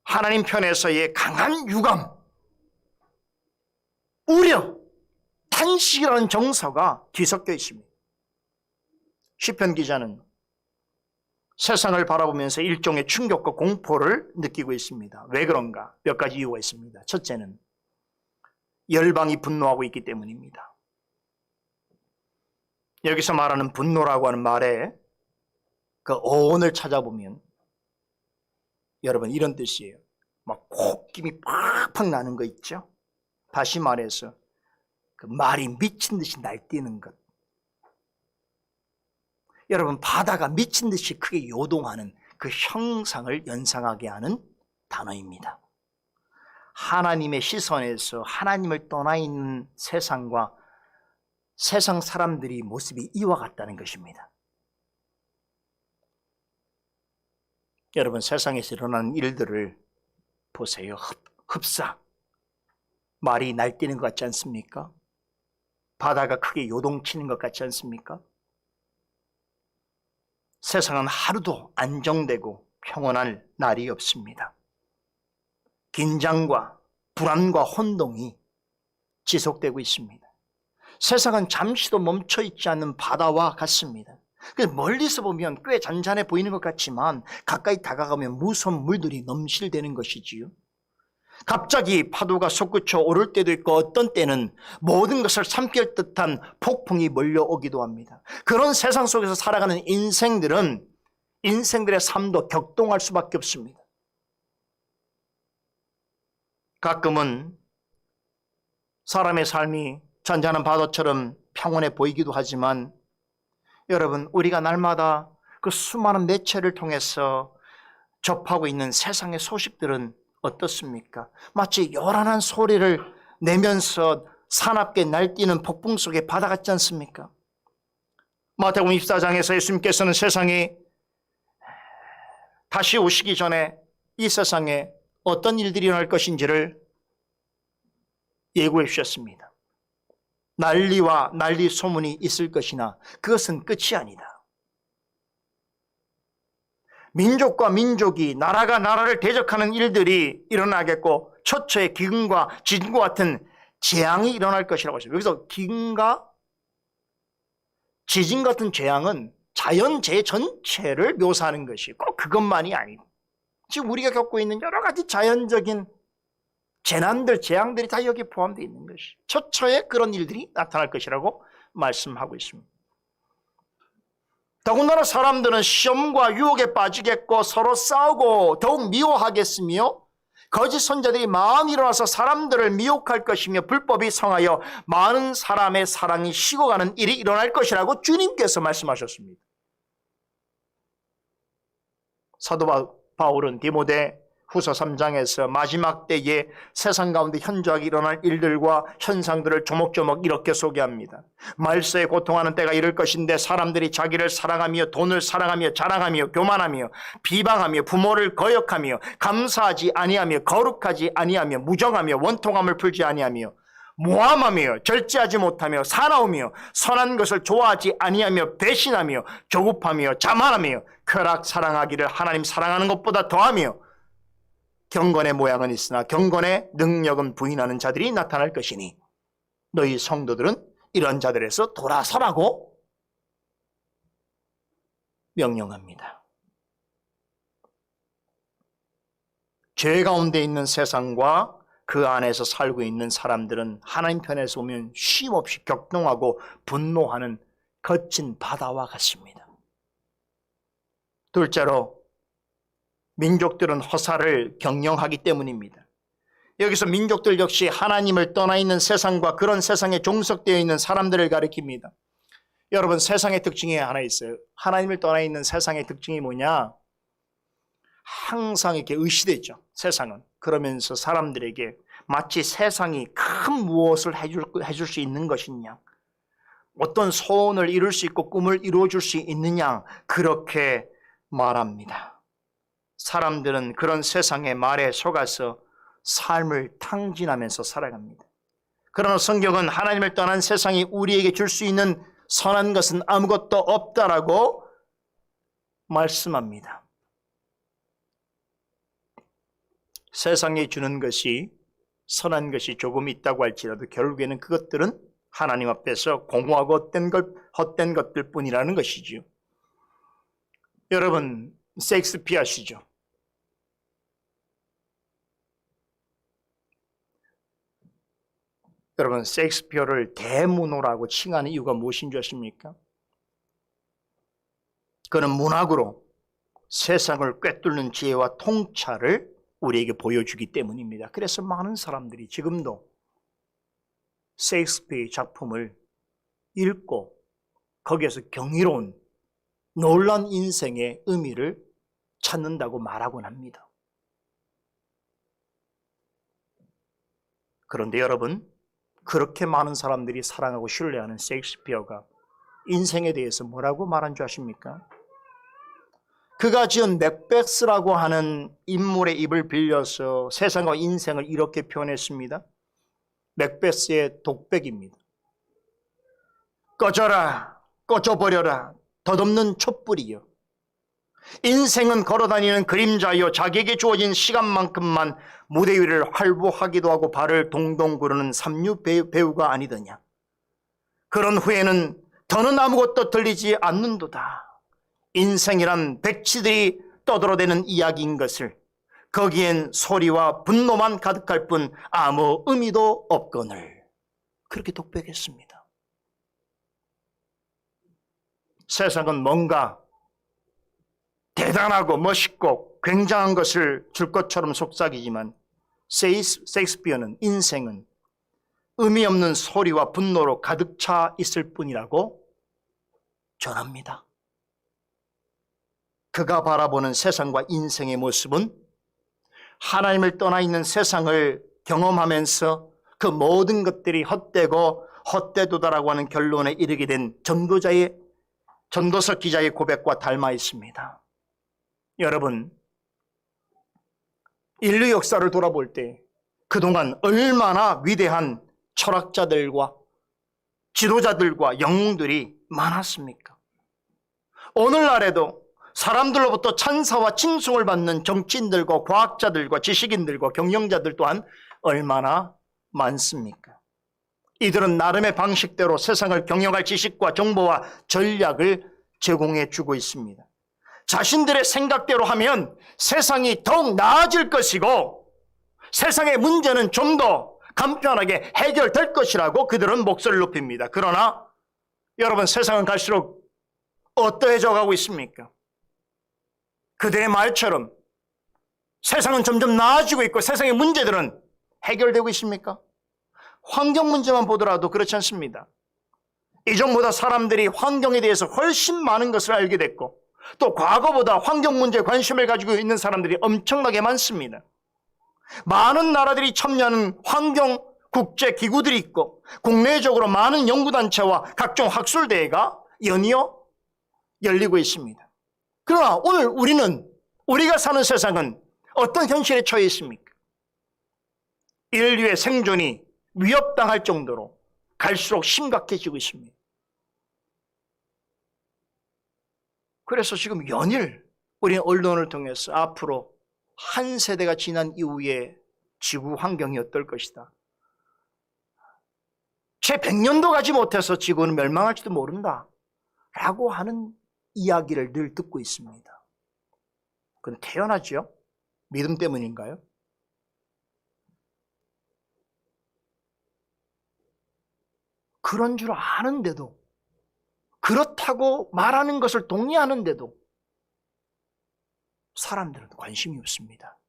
하나님 편에서의 강한 유감, 우려, 탄식이라는 정서가 뒤섞여 있습니다. 시편 기자는 세상을 바라보면서 일종의 충격과 공포를 느끼고 있습니다. 왜 그런가? 몇 가지 이유가 있습니다. 첫째는 열방이 분노하고 있기 때문입니다. 여기서 말하는 분노라고 하는 말에 그 어원을 찾아보면 여러분 이런 뜻이에요. 막 콧김이 팍팍 나는 거 있죠? 다시 말해서 그 말이 미친 듯이 날뛰는 것. 여러분 바다가 미친 듯이 크게 요동하는 그 형상을 연상하게 하는 단어입니다. 하나님의 시선에서 하나님을 떠나 있는 세상과 세상 사람들이 모습이 이와 같다는 것입니다. 여러분 세상에서 일어나는 일들을 보세요. 흡사 말이 날뛰는 것 같지 않습니까? 바다가 크게 요동치는 것 같지 않습니까? 세상은 하루도 안정되고 평온할 날이 없습니다. 긴장과 불안과 혼동이 지속되고 있습니다. 세상은 잠시도 멈춰있지 않는 바다와 같습니다. 멀리서 보면 꽤 잔잔해 보이는 것 같지만 가까이 다가가면 무서운 물들이 넘실대는 것이지요. 갑자기 파도가 솟구쳐 오를 때도 있고 어떤 때는 모든 것을 삼킬 듯한 폭풍이 몰려오기도 합니다. 그런 세상 속에서 살아가는 인생들의 삶도 격동할 수밖에 없습니다. 가끔은 사람의 삶이 잔잔한 바다처럼 평온해 보이기도 하지만 여러분 우리가 날마다 그 수많은 매체를 통해서 접하고 있는 세상의 소식들은 어떻습니까? 마치 요란한 소리를 내면서 사납게 날뛰는 폭풍 속에 바다 같지 않습니까? 마태복음 24장에서 예수님께서는 세상에 다시 오시기 전에 이 세상에 어떤 일들이 일어날 것인지를 예고해 주셨습니다. 난리와 난리 소문이 있을 것이나 그것은 끝이 아니다. 민족과 민족이, 나라가 나라를 대적하는 일들이 일어나겠고 처처의 기근과 지진과 같은 재앙이 일어날 것이라고 했습니다. 여기서 기근과 지진 같은 재앙은 자연재해 전체를 묘사하는 것이 꼭 그것만이 아니고 지금 우리가 겪고 있는 여러 가지 자연적인 재난들, 재앙들이 다 여기에 포함되어 있는 것이 처처에 그런 일들이 나타날 것이라고 말씀하고 있습니다. 더군다나 사람들은 시험과 유혹에 빠지겠고 서로 싸우고 더욱 미워하겠으며 거짓 선자들이 마음이 일어나서 사람들을 미혹할 것이며 불법이 성하여 많은 사람의 사랑이 식어가는 일이 일어날 것이라고 주님께서 말씀하셨습니다. 사도 바울은 디모데 후서 3장에서 마지막 때에 세상 가운데 현저하게 일어날 일들과 현상들을 조목조목 이렇게 소개합니다. 말세에 고통하는 때가 이를 것인데 사람들이 자기를 사랑하며 돈을 사랑하며 자랑하며 교만하며 비방하며 부모를 거역하며 감사하지 아니하며 거룩하지 아니하며 무정하며 원통함을 풀지 아니하며 모함하며 절제하지 못하며 사나우며 선한 것을 좋아하지 아니하며 배신하며 조급하며 자만하며 쾌락 사랑하기를 하나님 사랑하는 것보다 더하며 경건의 모양은 있으나 경건의 능력은 부인하는 자들이 나타날 것이니 너희 성도들은 이런 자들에서 돌아서라고 명령합니다. 죄 가운데 있는 세상과 그 안에서 살고 있는 사람들은 하나님 편에서 보면 쉼없이 격동하고 분노하는 거친 바다와 같습니다. 둘째로 민족들은 허사를 경영하기 때문입니다. 여기서 민족들 역시 하나님을 떠나 있는 세상과 그런 세상에 종속되어 있는 사람들을 가리킵니다. 여러분, 세상의 특징이 하나 있어요. 하나님을 떠나 있는 세상의 특징이 뭐냐? 항상 이렇게 의시되죠. 세상은. 그러면서 사람들에게 마치 세상이 큰 무엇을 해줄 수 있는 것이냐, 어떤 소원을 이룰 수 있고 꿈을 이루어줄 수 있느냐, 그렇게 말합니다. 사람들은 그런 세상의 말에 속아서 삶을 탕진하면서 살아갑니다. 그러나 성경은 하나님을 떠난 세상이 우리에게 줄 수 있는 선한 것은 아무것도 없다라고 말씀합니다. 세상에 주는 것이 선한 것이 조금 있다고 할지라도 결국에는 그것들은 하나님 앞에서 공허하고 헛된 것들 뿐이라는 것이지요. 여러분, 셰익스피어 아시죠? 여러분, 셰익스피어를 대문호라고 칭하는 이유가 무엇인 줄 아십니까? 그는 문학으로 세상을 꿰뚫는 지혜와 통찰을 우리에게 보여주기 때문입니다. 그래서 많은 사람들이 지금도 셰익스피어의 작품을 읽고 거기에서 경이로운 놀라운 인생의 의미를 찾는다고 말하곤 합니다. 그런데 여러분, 그렇게 많은 사람들이 사랑하고 신뢰하는 셰익스피어가 인생에 대해서 뭐라고 말한 줄 아십니까? 그가 지은 맥베스라고 하는 인물의 입을 빌려서 세상과 인생을 이렇게 표현했습니다. 맥베스의 독백입니다. 꺼져라, 꺼져버려라, 덧없는 촛불이여. 인생은 걸어다니는 그림자여, 자기에게 주어진 시간만큼만 무대 위를 활보하기도 하고 발을 동동 구르는 삼류 배우가 아니더냐. 그런 후에는 더는 아무것도 들리지 않는도다. 인생이란 백치들이 떠들어대는 이야기인 것을, 거기엔 소리와 분노만 가득할 뿐 아무 의미도 없거늘. 그렇게 독백했습니다. 세상은 뭔가 대단하고 멋있고 굉장한 것을 줄 것처럼 속삭이지만 셰익스피어는 인생은 의미 없는 소리와 분노로 가득 차 있을 뿐이라고 전합니다. 그가 바라보는 세상과 인생의 모습은 하나님을 떠나 있는 세상을 경험하면서 그 모든 것들이 헛되고 헛되도다라고 하는 결론에 이르게 된 전도서 기자의 고백과 닮아 있습니다. 여러분, 인류 역사를 돌아볼 때 그동안 얼마나 위대한 철학자들과 지도자들과 영웅들이 많았습니까? 오늘날에도 사람들로부터 찬사와 칭송을 받는 정치인들과 과학자들과 지식인들과 경영자들 또한 얼마나 많습니까? 이들은 나름의 방식대로 세상을 경영할 지식과 정보와 전략을 제공해 주고 있습니다. 자신들의 생각대로 하면 세상이 더욱 나아질 것이고 세상의 문제는 좀 더 간편하게 해결될 것이라고 그들은 목소리를 높입니다. 그러나 여러분, 세상은 갈수록 어떠해져 가고 있습니까? 그들의 말처럼 세상은 점점 나아지고 있고 세상의 문제들은 해결되고 있습니까? 환경 문제만 보더라도 그렇지 않습니다. 이전보다 사람들이 환경에 대해서 훨씬 많은 것을 알게 됐고 또 과거보다 환경 문제에 관심을 가지고 있는 사람들이 엄청나게 많습니다. 많은 나라들이 참여하는 환경 국제 기구들이 있고 국내적으로 많은 연구단체와 각종 학술대회가 연이어 열리고 있습니다. 그러나 오늘 우리가 사는 세상은 어떤 현실에 처해 있습니까? 인류의 생존이 위협당할 정도로 갈수록 심각해지고 있습니다. 그래서 지금 연일 우리는 언론을 통해서 앞으로 한 세대가 지난 이후에 지구 환경이 어떨 것이다. 채 100년도 가지 못해서 지구는 멸망할지도 모른다 라고 하는 이야기를 늘 듣고 있습니다. 그건 태연하죠? 믿음 때문인가요? 그런 줄 아는데도, 그렇다고 말하는 것을 동의하는데도 사람들은 관심이 없습니다.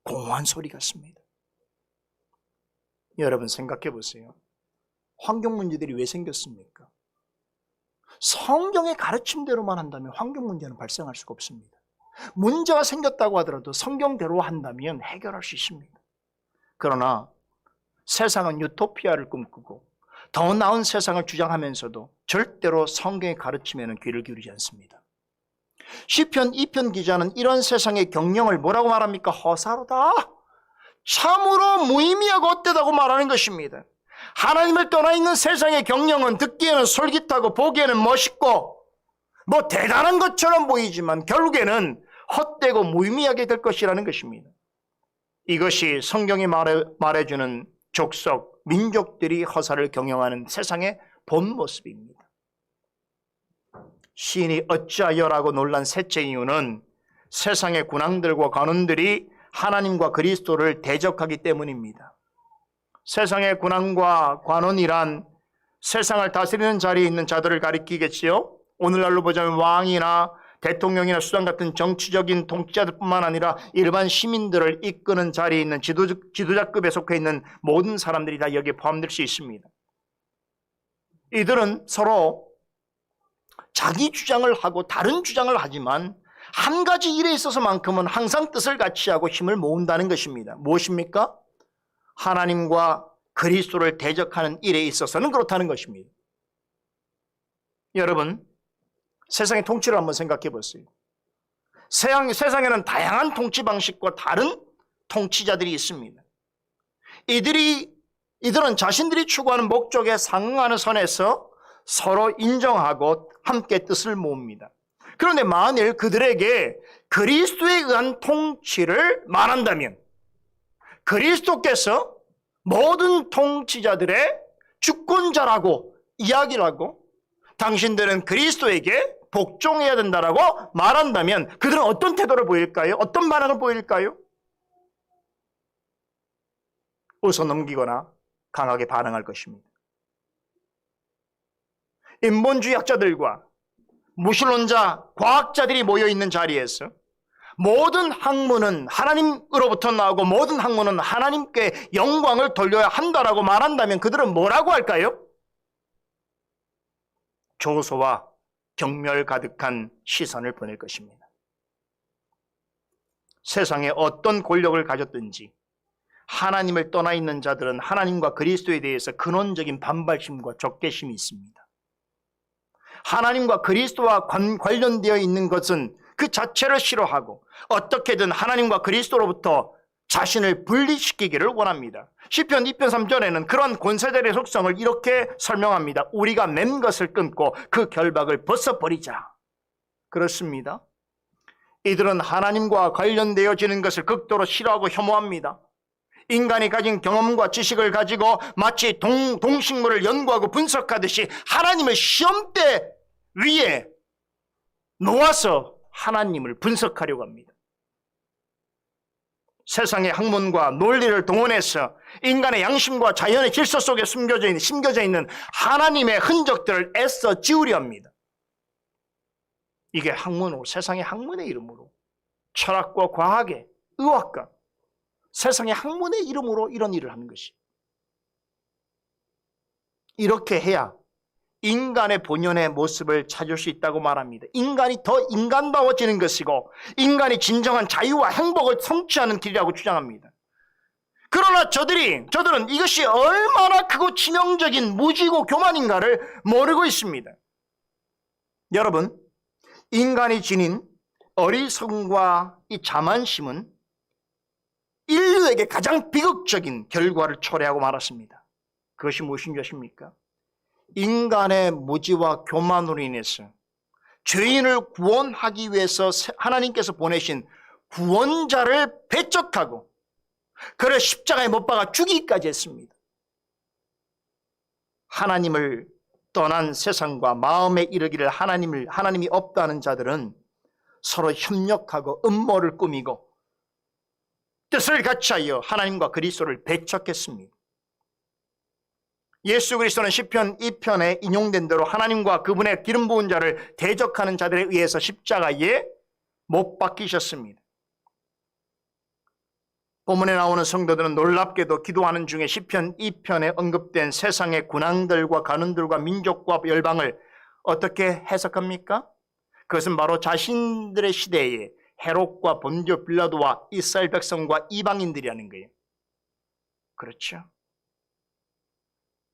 공허한 소리 같습니다. 여러분 생각해 보세요. 환경 문제들이 왜 생겼습니까? 성경의 가르침대로만 한다면 환경 문제는 발생할 수가 없습니다. 문제가 생겼다고 하더라도 성경대로 한다면 해결할 수 있습니다. 그러나 세상은 유토피아를 꿈꾸고 더 나은 세상을 주장하면서도 절대로 성경의 가르침에는 귀를 기울이지 않습니다. 시편 2편 기자는 이런 세상의 경영을 뭐라고 말합니까? 허사로다. 참으로 무의미하고 헛되다고 말하는 것입니다. 하나님을 떠나 있는 세상의 경영은 듣기에는 솔깃하고 보기에는 멋있고 뭐 대단한 것처럼 보이지만 결국에는 헛되고 무의미하게 될 것이라는 것입니다. 이것이 성경이 말해주는 족속, 민족들이 허사를 경영하는 세상의 본 모습입니다. 시인이 어찌하여라고 놀란 셋째 이유는 세상의 군왕들과 관원들이 하나님과 그리스도를 대적하기 때문입니다. 세상의 군왕과 관원이란 세상을 다스리는 자리에 있는 자들을 가리키겠지요. 오늘날로 보자면 왕이나 대통령이나 수장 같은 정치적인 통치자들뿐만 아니라 일반 시민들을 이끄는 자리에 있는 지도자급에 속해 있는 모든 사람들이 다 여기에 포함될 수 있습니다. 이들은 서로 자기 주장을 하고 다른 주장을 하지만 한 가지 일에 있어서만큼은 항상 뜻을 같이 하고 힘을 모은다는 것입니다. 무엇입니까? 하나님과 그리스도를 대적하는 일에 있어서는 그렇다는 것입니다. 여러분, 세상의 통치를 한번 생각해 보세요. 세상에는 다양한 통치 방식과 다른 통치자들이 있습니다. 이들은 자신들이 추구하는 목적에 상응하는 선에서 서로 인정하고 함께 뜻을 모읍니다. 그런데 만일 그들에게 그리스도에 의한 통치를 말한다면 그리스도께서 모든 통치자들의 주권자라고 이야기를 하고 당신들은 그리스도에게 복종해야 된다라고 말한다면 그들은 어떤 태도를 보일까요? 어떤 반응을 보일까요? 웃어 넘기거나 강하게 반응할 것입니다. 인본주의학자들과 무신론자, 과학자들이 모여있는 자리에서 모든 학문은 하나님으로부터 나오고 모든 학문은 하나님께 영광을 돌려야 한다라고 말한다면 그들은 뭐라고 할까요? 조소와 경멸 가득한 시선을 보낼 것입니다. 세상에 어떤 권력을 가졌든지 하나님을 떠나 있는 자들은 하나님과 그리스도에 대해서 근원적인 반발심과 적개심이 있습니다. 하나님과 그리스도와 관련되어 있는 것은 그 자체를 싫어하고 어떻게든 하나님과 그리스도로부터 자신을 분리시키기를 원합니다. 시편 2편 3절에는 그런 권세들의 속성을 이렇게 설명합니다. 우리가 맨 것을 끊고 그 결박을 벗어버리자. 그렇습니다. 이들은 하나님과 관련되어지는 것을 극도로 싫어하고 혐오합니다. 인간이 가진 경험과 지식을 가지고 마치 동식물을 연구하고 분석하듯이 하나님을 시험대 위에 놓아서 하나님을 분석하려고 합니다. 세상의 학문과 논리를 동원해서 인간의 양심과 자연의 질서 속에 심겨져 있는 하나님의 흔적들을 애써 지우려 합니다. 이게 학문으로, 세상의 학문의 이름으로, 철학과 과학의, 의학과, 세상의 학문의 이름으로 이런 일을 하는 것이. 이렇게 해야 인간의 본연의 모습을 찾을 수 있다고 말합니다. 인간이 더 인간다워지는 것이고 인간이 진정한 자유와 행복을 성취하는 길이라고 주장합니다. 그러나 저들은 이것이 얼마나 크고 치명적인 무지고 교만인가를 모르고 있습니다. 여러분, 인간이 지닌 어리석음과 이 자만심은 인류에게 가장 비극적인 결과를 초래하고 말았습니다. 그것이 무엇인지 아십니까? 인간의 무지와 교만으로 인해서 죄인을 구원하기 위해서 하나님께서 보내신 구원자를 배척하고 그를 십자가에 못 박아 죽이기까지 했습니다. 하나님을 떠난 세상과 마음에 이르기를 하나님이 없다는 자들은 서로 협력하고 음모를 꾸미고 뜻을 같이하여 하나님과 그리스도를 배척했습니다. 예수 그리스도는 시편 2편에 인용된 대로 하나님과 그분의 기름 부은 자를 대적하는 자들에 의해서 십자가에 못 박히셨습니다. 본문에 나오는 성도들은 놀랍게도 기도하는 중에 시편 2편에 언급된 세상의 군왕들과 가문들과 민족과 열방을 어떻게 해석합니까? 그것은 바로 자신들의 시대에 헤롯과 본디오 빌라도와 이스라엘 백성과 이방인들이라는 거예요. 그렇죠?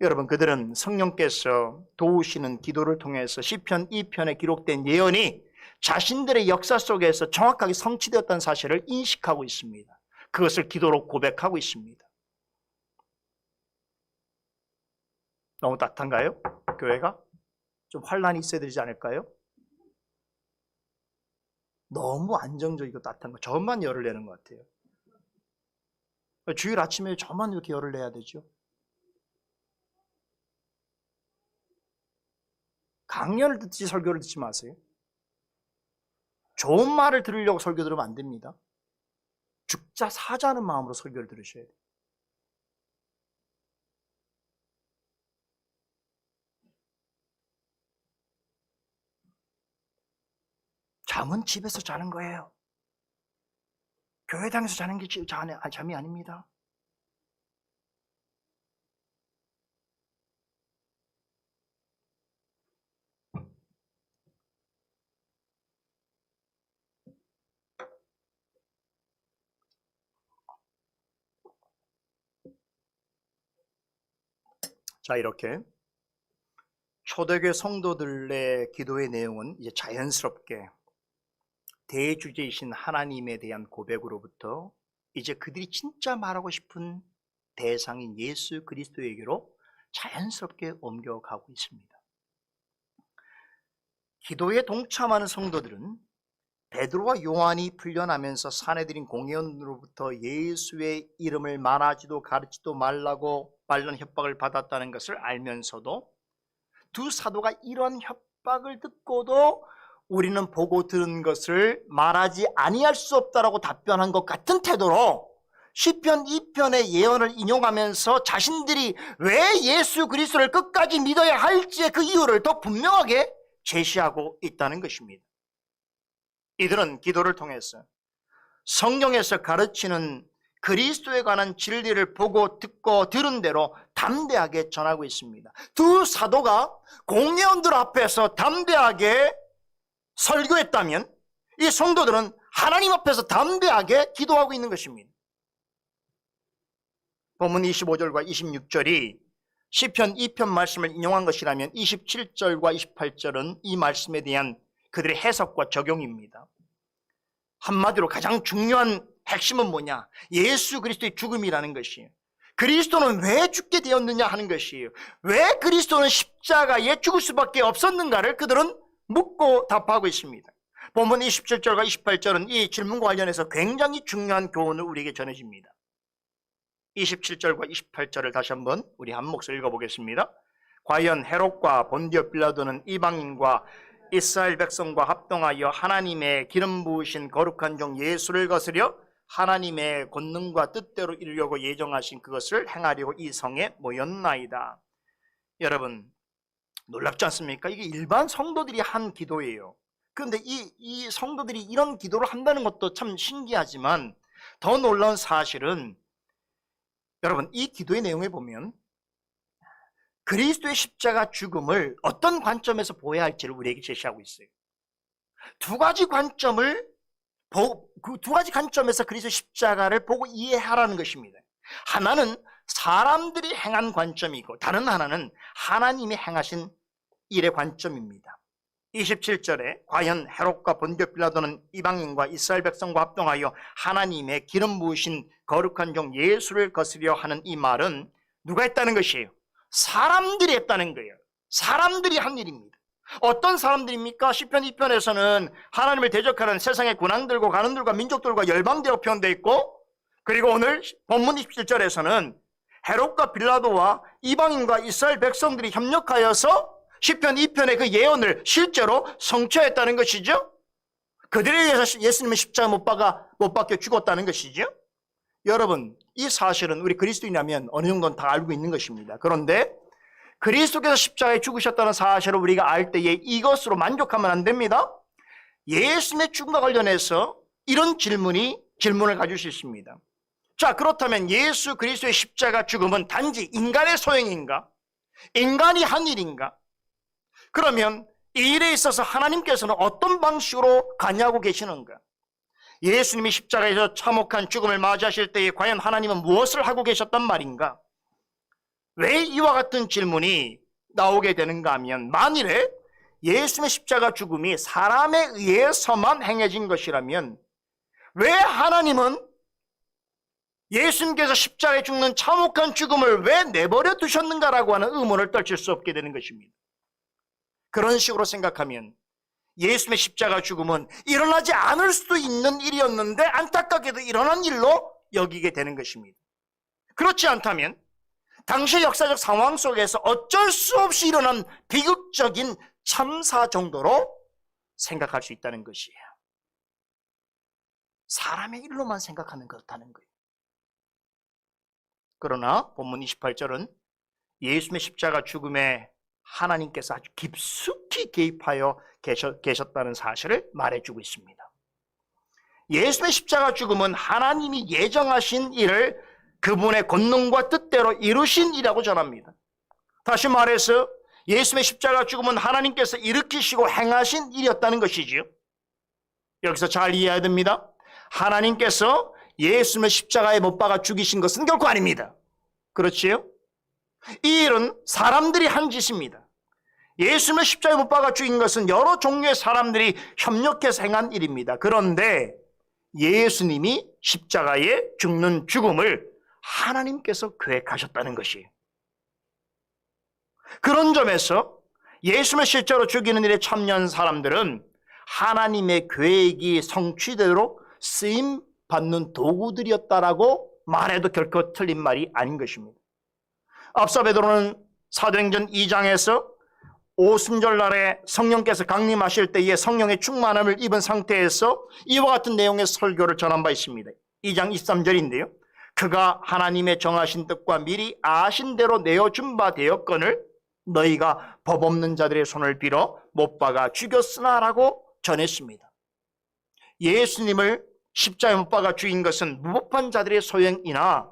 여러분, 그들은 성령께서 도우시는 기도를 통해서 시편 2편에 기록된 예언이 자신들의 역사 속에서 정확하게 성취되었다는 사실을 인식하고 있습니다. 그것을 기도로 고백하고 있습니다. 너무 따뜻한가요? 교회가? 좀 환란이 있어야 되지 않을까요? 너무 안정적이고 따뜻한 거. 저만 열을 내는 것 같아요. 주일 아침에 저만 이렇게 열을 내야 되죠. 강연을 듣지 설교를 듣지 마세요. 좋은 말을 들으려고 설교 들으면 안 됩니다. 죽자 사자는 마음으로 설교를 들으셔야 돼요. 잠은 집에서 자는 거예요. 교회당에서 자는 게 잠이 아닙니다. 자, 이렇게 초대교회 성도들의 기도의 내용은 이제 자연스럽게 대주제이신 하나님에 대한 고백으로부터 이제 그들이 진짜 말하고 싶은 대상인 예수 그리스도에게로 자연스럽게 옮겨가고 있습니다. 기도에 동참하는 성도들은 베드로와 요한이 풀려나면서 사내들인 공회원으로부터 예수의 이름을 말하지도 가르치도 말라고 말론 협박을 받았다는 것을 알면서도 두 사도가 이런 협박을 듣고도 우리는 보고 들은 것을 말하지 아니할 수 없다라고 답변한 것 같은 태도로 시편 2편의 예언을 인용하면서 자신들이 왜 예수 그리스도를 끝까지 믿어야 할지의 그 이유를 더 분명하게 제시하고 있다는 것입니다. 이들은 기도를 통해서 성경에서 가르치는 그리스도에 관한 진리를 보고 듣고 들은 대로 담대하게 전하고 있습니다. 두 사도가 공회원들 앞에서 담대하게 설교했다면 이 성도들은 하나님 앞에서 담대하게 기도하고 있는 것입니다. 본문 25절과 26절이 시편 2편 말씀을 인용한 것이라면 27절과 28절은 이 말씀에 대한 그들의 해석과 적용입니다. 한마디로 가장 중요한 핵심은 뭐냐? 예수 그리스도의 죽음이라는 것이에요. 그리스도는 왜 죽게 되었느냐 하는 것이에요. 왜 그리스도는 십자가에 죽을 수밖에 없었는가를 그들은 묻고 답하고 있습니다. 본문 27절과 28절은 이 질문과 관련해서 굉장히 중요한 교훈을 우리에게 전해집니다. 27절과 28절을 다시 한번 우리 한 목소리 읽어보겠습니다. 과연 헤롯과 본디오 빌라도는 이방인과 이스라엘 백성과 합동하여 하나님의 기름 부으신 거룩한 종 예수를 거스려 하나님의 권능과 뜻대로 이루려고 예정하신 그것을 행하려고 이 성에 모였나이다. 여러분, 놀랍지 않습니까? 이게 일반 성도들이 한 기도예요. 그런데 이 성도들이 이런 기도를 한다는 것도 참 신기하지만 더 놀라운 사실은 여러분, 이 기도의 내용에 보면 그리스도의 십자가 죽음을 어떤 관점에서 보아야 할지를 우리에게 제시하고 있어요. 두 가지 관점을 그 두 가지 관점에서 그리스도의 십자가를 보고 이해하라는 것입니다. 하나는 사람들이 행한 관점이고 다른 하나는 하나님이 행하신 일의 관점입니다. 27절에 과연 헤롯과 본디오 빌라도는 이방인과 이스라엘 백성과 합동하여 하나님의 기름 부으신 거룩한 종 예수를 거스려 하는 이 말은 누가 했다는 것이에요? 사람들이 했다는 거예요. 사람들이 한 일입니다. 어떤 사람들입니까? 시편 2편에서는 하나님을 대적하는 세상의 군왕들과 가는들과 민족들과 열방대로 표현되어 있고, 그리고 오늘 본문 27절에서는 헤롯과 빌라도와 이방인과 이스라엘 백성들이 협력하여서 시편 2편의 그 예언을 실제로 성취했다는 것이죠. 그들에 의해서 예수님은 십자가 못 박혀 죽었다는 것이죠. 여러분, 이 사실은 우리 그리스도인이라면 어느 정도는 다 알고 있는 것입니다. 그런데 그리스도께서 십자가에 죽으셨다는 사실을 우리가 알 때에 이것으로 만족하면 안 됩니다. 예수님의 죽음과 관련해서 이런 질문을 가질 수 있습니다. 자, 그렇다면 예수 그리스도의 십자가 죽음은 단지 인간의 소행인가? 인간이 한 일인가? 그러면 이 일에 있어서 하나님께서는 어떤 방식으로 관여하고 계시는가? 예수님이 십자가에서 참혹한 죽음을 맞이하실 때에 과연 하나님은 무엇을 하고 계셨단 말인가? 왜 이와 같은 질문이 나오게 되는가 하면, 만일에 예수님의 십자가 죽음이 사람에 의해서만 행해진 것이라면 왜 하나님은 예수님께서 십자가에 죽는 참혹한 죽음을 왜 내버려 두셨는가라고 하는 의문을 떨칠 수 없게 되는 것입니다. 그런 식으로 생각하면 예수님의 십자가 죽음은 일어나지 않을 수도 있는 일이었는데 안타깝게도 일어난 일로 여기게 되는 것입니다. 그렇지 않다면 당시의 역사적 상황 속에서 어쩔 수 없이 일어난 비극적인 참사 정도로 생각할 수 있다는 것이에요. 사람의 일로만 생각하면 그렇다는 거예요. 그러나 본문 28절은 예수님의 십자가 죽음에 하나님께서 아주 깊숙이 개입하여 계셨다는 사실을 말해주고 있습니다. 예수님의 십자가 죽음은 하나님이 예정하신 일을 그분의 권능과 뜻대로 이루신 일이라고 전합니다. 다시 말해서 예수님의 십자가 죽음은 하나님께서 일으키시고 행하신 일이었다는 것이지요. 여기서 잘 이해해야 됩니다. 하나님께서 예수님을 십자가에 못 박아 죽이신 것은 결코 아닙니다. 그렇지요? 이 일은 사람들이 한 짓입니다. 예수님을 십자가에 못 박아 죽인 것은 여러 종류의 사람들이 협력해서 행한 일입니다. 그런데 예수님이 십자가에 죽는 죽음을 하나님께서 계획하셨다는 것이에요. 그런 점에서 예수님을 실제로 죽이는 일에 참여한 사람들은 하나님의 계획이 성취되도록 쓰임받는 도구들이었다라고 말해도 결코 틀린 말이 아닌 것입니다. 앞서 베드로는 사도행전 2장에서 오순절날에 성령께서 강림하실 때에 성령의 충만함을 입은 상태에서 이와 같은 내용의 설교를 전한 바 있습니다. 2장 23절인데요. 그가 하나님의 정하신 뜻과 미리 아신 대로 내어준 바 되었거늘 너희가 법 없는 자들의 손을 빌어 못 박아 죽였으나 라고 전했습니다. 예수님을 십자가에 못 박아 죽인 것은 무법한 자들의 소행이나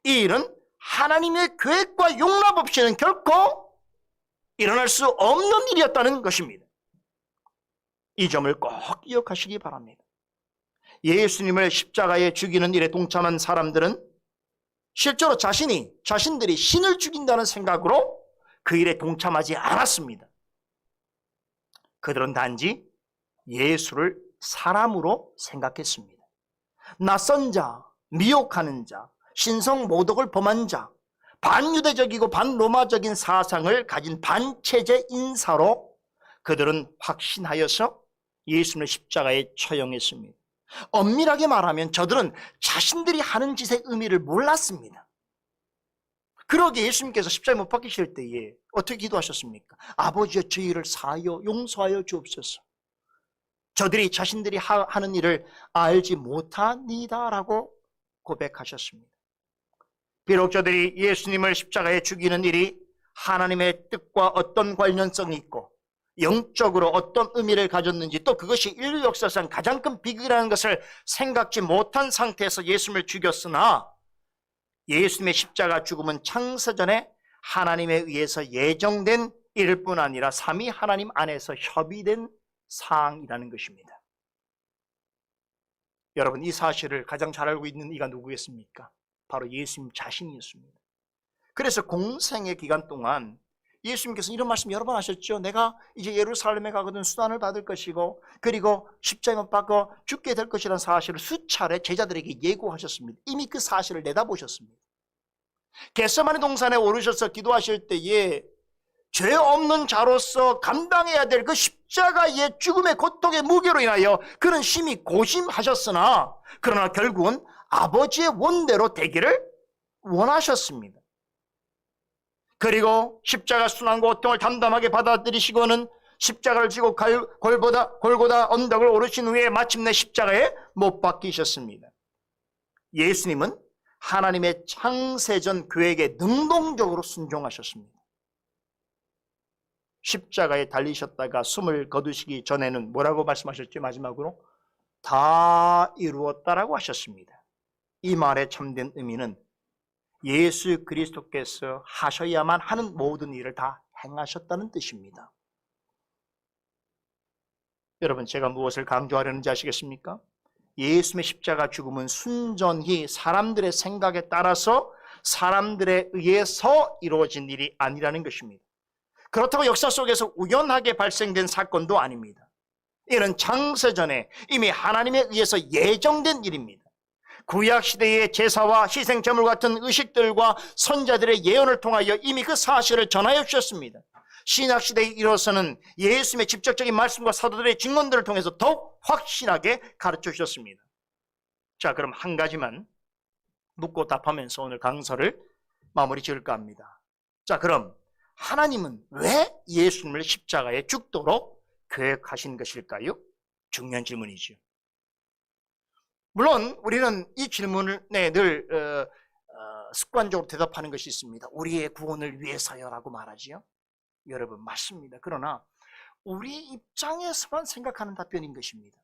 이 일은 하나님의 계획과 용납 없이는 결코 일어날 수 없는 일이었다는 것입니다. 이 점을 꼭 기억하시기 바랍니다. 예수님을 십자가에 죽이는 일에 동참한 사람들은 실제로 자신들이 신을 죽인다는 생각으로 그 일에 동참하지 않았습니다. 그들은 단지 예수를 사람으로 생각했습니다. 낯선 자, 미혹하는 자, 신성 모독을 범한 자, 반유대적이고 반로마적인 사상을 가진 반체제 인사로 그들은 확신하여서 예수님을 십자가에 처형했습니다. 엄밀하게 말하면 저들은 자신들이 하는 짓의 의미를 몰랐습니다. 그러기에 예수님께서 십자가에 못 박히실 때에 어떻게 기도하셨습니까? 아버지여 저희를 사하여 용서하여 주옵소서. 저들이 자신들이 하는 일을 알지 못하니다라고 고백하셨습니다. 비록 저들이 예수님을 십자가에 죽이는 일이 하나님의 뜻과 어떤 관련성이 있고 영적으로 어떤 의미를 가졌는지, 또 그것이 인류 역사상 가장 큰 비극이라는 것을 생각지 못한 상태에서 예수님을 죽였으나, 예수님의 십자가 죽음은 창세전에 하나님에 의해서 예정된 일일 뿐 아니라 삼위 하나님 안에서 협의된 사항이라는 것입니다. 여러분, 이 사실을 가장 잘 알고 있는 이가 누구겠습니까? 바로 예수님 자신이었습니다. 그래서 공생의 기간 동안 예수님께서 이런 말씀 여러 번 하셨죠. 내가 이제 예루살렘에 가거든 수단을 받을 것이고, 그리고 십자가에 못 박혀 죽게 될 것이라는 사실을 수차례 제자들에게 예고하셨습니다. 이미 그 사실을 내다보셨습니다. 겟세마네 동산에 오르셔서 기도하실 때에 죄 없는 자로서 감당해야 될 그 십자가의 죽음의 고통의 무게로 인하여 그는 심히 고심하셨으나, 그러나 결국은 아버지의 원대로 되기를 원하셨습니다. 그리고 십자가 순환과 고통을 담담하게 받아들이시고는 십자가를 지고 골고다 언덕을 오르신 후에 마침내 십자가에 못 박히셨습니다. 예수님은 하나님의 창세전 계획에 능동적으로 순종하셨습니다. 십자가에 달리셨다가 숨을 거두시기 전에는 뭐라고 말씀하셨죠? 마지막으로 다 이루었다라고 하셨습니다. 이 말의 참된 의미는 예수 그리스도께서 하셔야만 하는 모든 일을 다 행하셨다는 뜻입니다. 여러분, 제가 무엇을 강조하려는지 아시겠습니까? 예수님의 십자가 죽음은 순전히 사람들의 생각에 따라서 사람들에 의해서 이루어진 일이 아니라는 것입니다. 그렇다고 역사 속에서 우연하게 발생된 사건도 아닙니다. 이는 창세전에 이미 하나님에 의해서 예정된 일입니다. 구약시대의 제사와 희생제물 같은 의식들과 선자들의 예언을 통하여 이미 그 사실을 전하여 주셨습니다. 신약시대에 이르러서는 예수님의 직접적인 말씀과 사도들의 증언들을 통해서 더욱 확실하게 가르쳐 주셨습니다. 자, 그럼 한 가지만 묻고 답하면서 오늘 강서를 마무리 지을까 합니다. 자, 그럼 하나님은 왜 예수님을 십자가에 죽도록 계획하신 것일까요? 중요한 질문이죠. 물론 우리는 이 질문을 늘 습관적으로 대답하는 것이 있습니다. 우리의 구원을 위해서요라고 말하지요. 여러분, 맞습니다. 그러나 우리 입장에서만 생각하는 답변인 것입니다.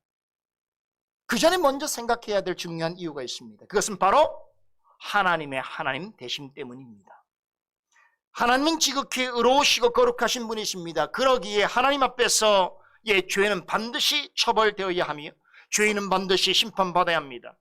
그 전에 먼저 생각해야 될 중요한 이유가 있습니다. 그것은 바로 하나님의 하나님 되심 때문입니다. 하나님은 지극히 의로우시고 거룩하신 분이십니다. 그러기에 하나님 앞에서 죄는 반드시 처벌되어야 하며 죄인은 반드시 심판받아야 합니다.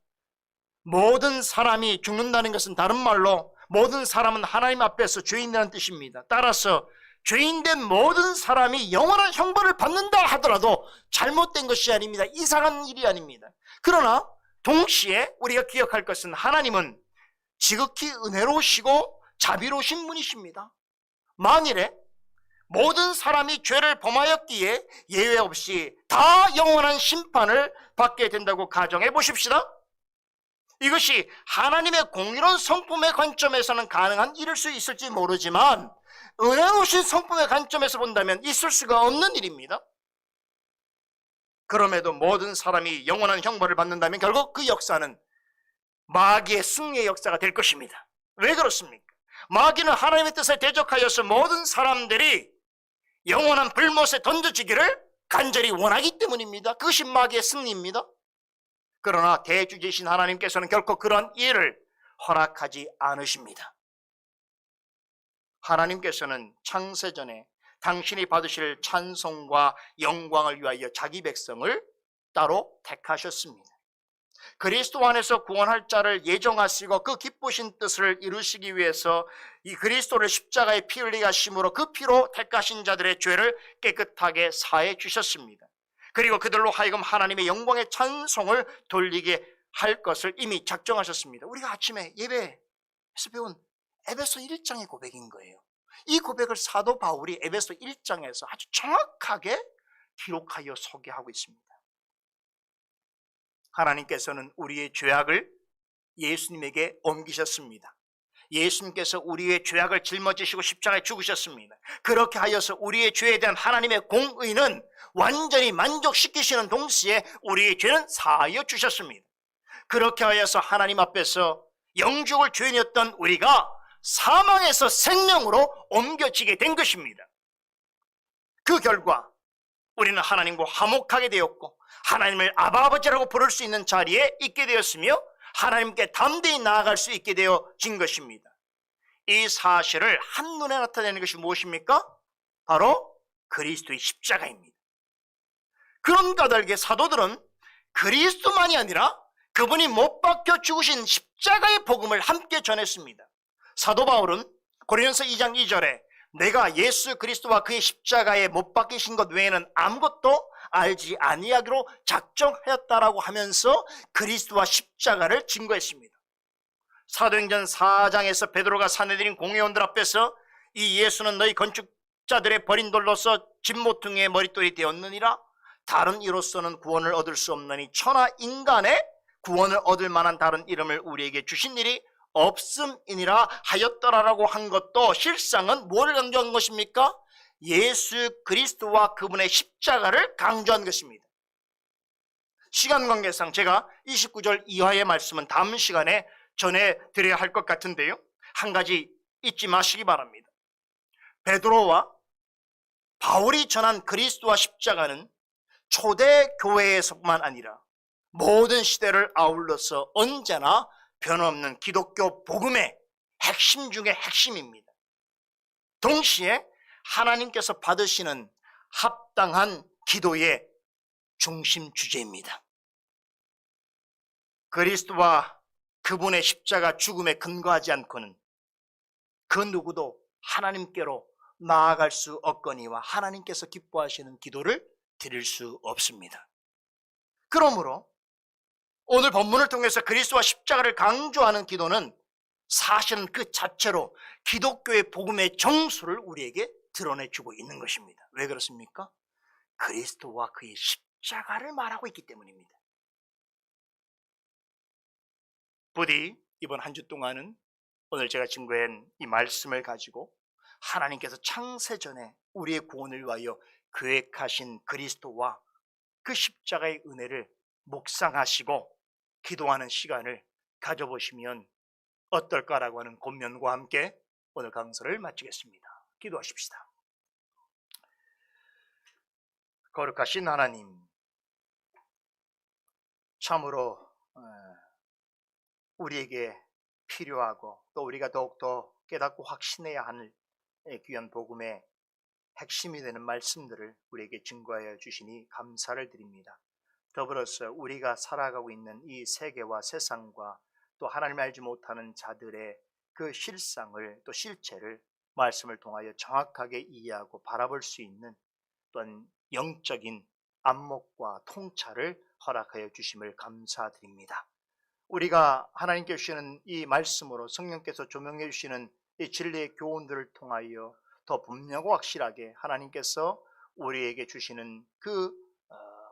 모든 사람이 죽는다는 것은 다른 말로 모든 사람은 하나님 앞에서 죄인이라는 뜻입니다. 따라서 죄인된 모든 사람이 영원한 형벌을 받는다 하더라도 잘못된 것이 아닙니다. 이상한 일이 아닙니다. 그러나 동시에 우리가 기억할 것은 하나님은 지극히 은혜로우시고 자비로우신 분이십니다. 만일에 모든 사람이 죄를 범하였기에 예외 없이 다 영원한 심판을 받게 된다고 가정해 보십시다. 이것이 하나님의 공의로운 성품의 관점에서는 가능한 일일 수 있을지 모르지만 은혜로우신 성품의 관점에서 본다면 있을 수가 없는 일입니다. 그럼에도 모든 사람이 영원한 형벌을 받는다면 결국 그 역사는 마귀의 승리의 역사가 될 것입니다. 왜 그렇습니까? 마귀는 하나님의 뜻에 대적하여서 모든 사람들이 영원한 불못에 던져지기를 간절히 원하기 때문입니다. 그것이 마귀의 승리입니다. 그러나 대주제신 하나님께서는 결코 그런 일을 허락하지 않으십니다. 하나님께서는 창세전에 당신이 받으실 찬송과 영광을 위하여 자기 백성을 따로 택하셨습니다. 그리스도 안에서 구원할 자를 예정하시고 그 기쁘신 뜻을 이루시기 위해서 이 그리스도를 십자가에 피 흘리게 하심으로 그 피로 택하신 자들의 죄를 깨끗하게 사해 주셨습니다. 그리고 그들로 하여금 하나님의 영광의 찬송을 돌리게 할 것을 이미 작정하셨습니다. 우리가 아침에 예배에서 배운 에베소 1장의 고백인 거예요. 이 고백을 사도 바울이 에베소 1장에서 아주 정확하게 기록하여 소개하고 있습니다. 하나님께서는 우리의 죄악을 예수님에게 옮기셨습니다. 예수님께서 우리의 죄악을 짊어지시고 십자가에 죽으셨습니다. 그렇게 하여서 우리의 죄에 대한 하나님의 공의는 완전히 만족시키시는 동시에 우리의 죄는 사하여 주셨습니다. 그렇게 하여서 하나님 앞에서 영죽을 죄인이었던 우리가 사망에서 생명으로 옮겨지게 된 것입니다. 그 결과 우리는 하나님과 화목하게 되었고 하나님을 아버지라고 부를 수 있는 자리에 있게 되었으며 하나님께 담대히 나아갈 수 있게 되어진 것입니다. 이 사실을 한눈에 나타내는 것이 무엇입니까? 바로 그리스도의 십자가입니다. 그런 까닭에 사도들은 그리스도만이 아니라 그분이 못 박혀 죽으신 십자가의 복음을 함께 전했습니다. 사도 바울은 고린도서 2장 2절에 내가 예수 그리스도와 그의 십자가에 못 박히신 것 외에는 아무것도 알지 아니하기로 작정하였다라고 하면서 그리스도와 십자가를 증거했습니다. 사도행전 4장에서 베드로가 사내들인 공회원들 앞에서 이 예수는 너희 건축자들의 버린 돌로서 집모퉁이의 머릿돌이 되었느니라. 다른 이로서는 구원을 얻을 수 없느니 천하 인간의 구원을 얻을 만한 다른 이름을 우리에게 주신 일이 없음이니라 하였더라라고 한 것도 실상은 뭐를 강조한 것입니까? 예수 그리스도와 그분의 십자가를 강조한 것입니다. 시간 관계상 제가 29절 이하의 말씀은 다음 시간에 전해드려야 할 것 같은데요, 한 가지 잊지 마시기 바랍니다. 베드로와 바울이 전한 그리스도와 십자가는 초대 교회에서뿐만 아니라 모든 시대를 아울러서 언제나 변함없는 기독교 복음의 핵심 중의 핵심입니다. 동시에 하나님께서 받으시는 합당한 기도의 중심 주제입니다. 그리스도와 그분의 십자가 죽음에 근거하지 않고는 그 누구도 하나님께로 나아갈 수 없거니와 하나님께서 기뻐하시는 기도를 드릴 수 없습니다. 그러므로 오늘 본문을 통해서 그리스도와 십자가를 강조하는 기도는 사실은 그 자체로 기독교의 복음의 정수를 우리에게 드러내주고 있는 것입니다. 왜 그렇습니까? 그리스도와 그의 십자가를 말하고 있기 때문입니다. 부디 이번 한 주 동안은 오늘 제가 증거한 이 말씀을 가지고 하나님께서 창세전에 우리의 구원을 위하여 계획하신 그리스도와 그 십자가의 은혜를 묵상하시고 기도하는 시간을 가져보시면 어떨까라고 하는 권면과 함께 오늘 강서를 마치겠습니다. 기도하십시다. 거룩하신 하나님, 참으로 우리에게 필요하고 또 우리가 더욱더 깨닫고 확신해야 하는 귀한 복음의 핵심이 되는 말씀들을 우리에게 증거하여 주시니 감사를 드립니다. 더불어서 우리가 살아가고 있는 이 세계와 세상과 또 하나님을 알지 못하는 자들의 그 실상을 또 실체를 말씀을 통하여 정확하게 이해하고 바라볼 수 있는 또한 영적인 안목과 통찰을 허락하여 주심을 감사드립니다. 우리가 하나님께 주시는 이 말씀으로 성령께서 조명해 주시는 이 진리의 교훈들을 통하여 더 분명하고 확실하게 하나님께서 우리에게 주시는 그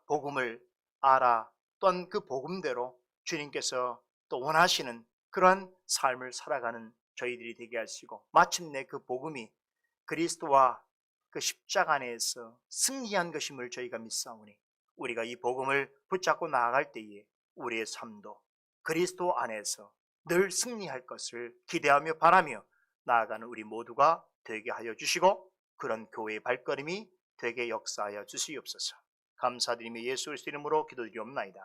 복음을 알아 또한 그 복음대로 주님께서 또 원하시는 그러한 삶을 살아가는 저희들이 되게 하시고 마침내 그 복음이 그리스도와 그 십자가 안에서 승리한 것임을 저희가 믿사오니 우리가 이 복음을 붙잡고 나아갈 때에 우리의 삶도 그리스도 안에서 늘 승리할 것을 기대하며 바라며 나아가는 우리 모두가 되게 하여 주시고 그런 교회의 발걸음이 되게 역사하여 주시옵소서. 감사드리며 예수 그리스도 이름으로 기도드리옵나이다.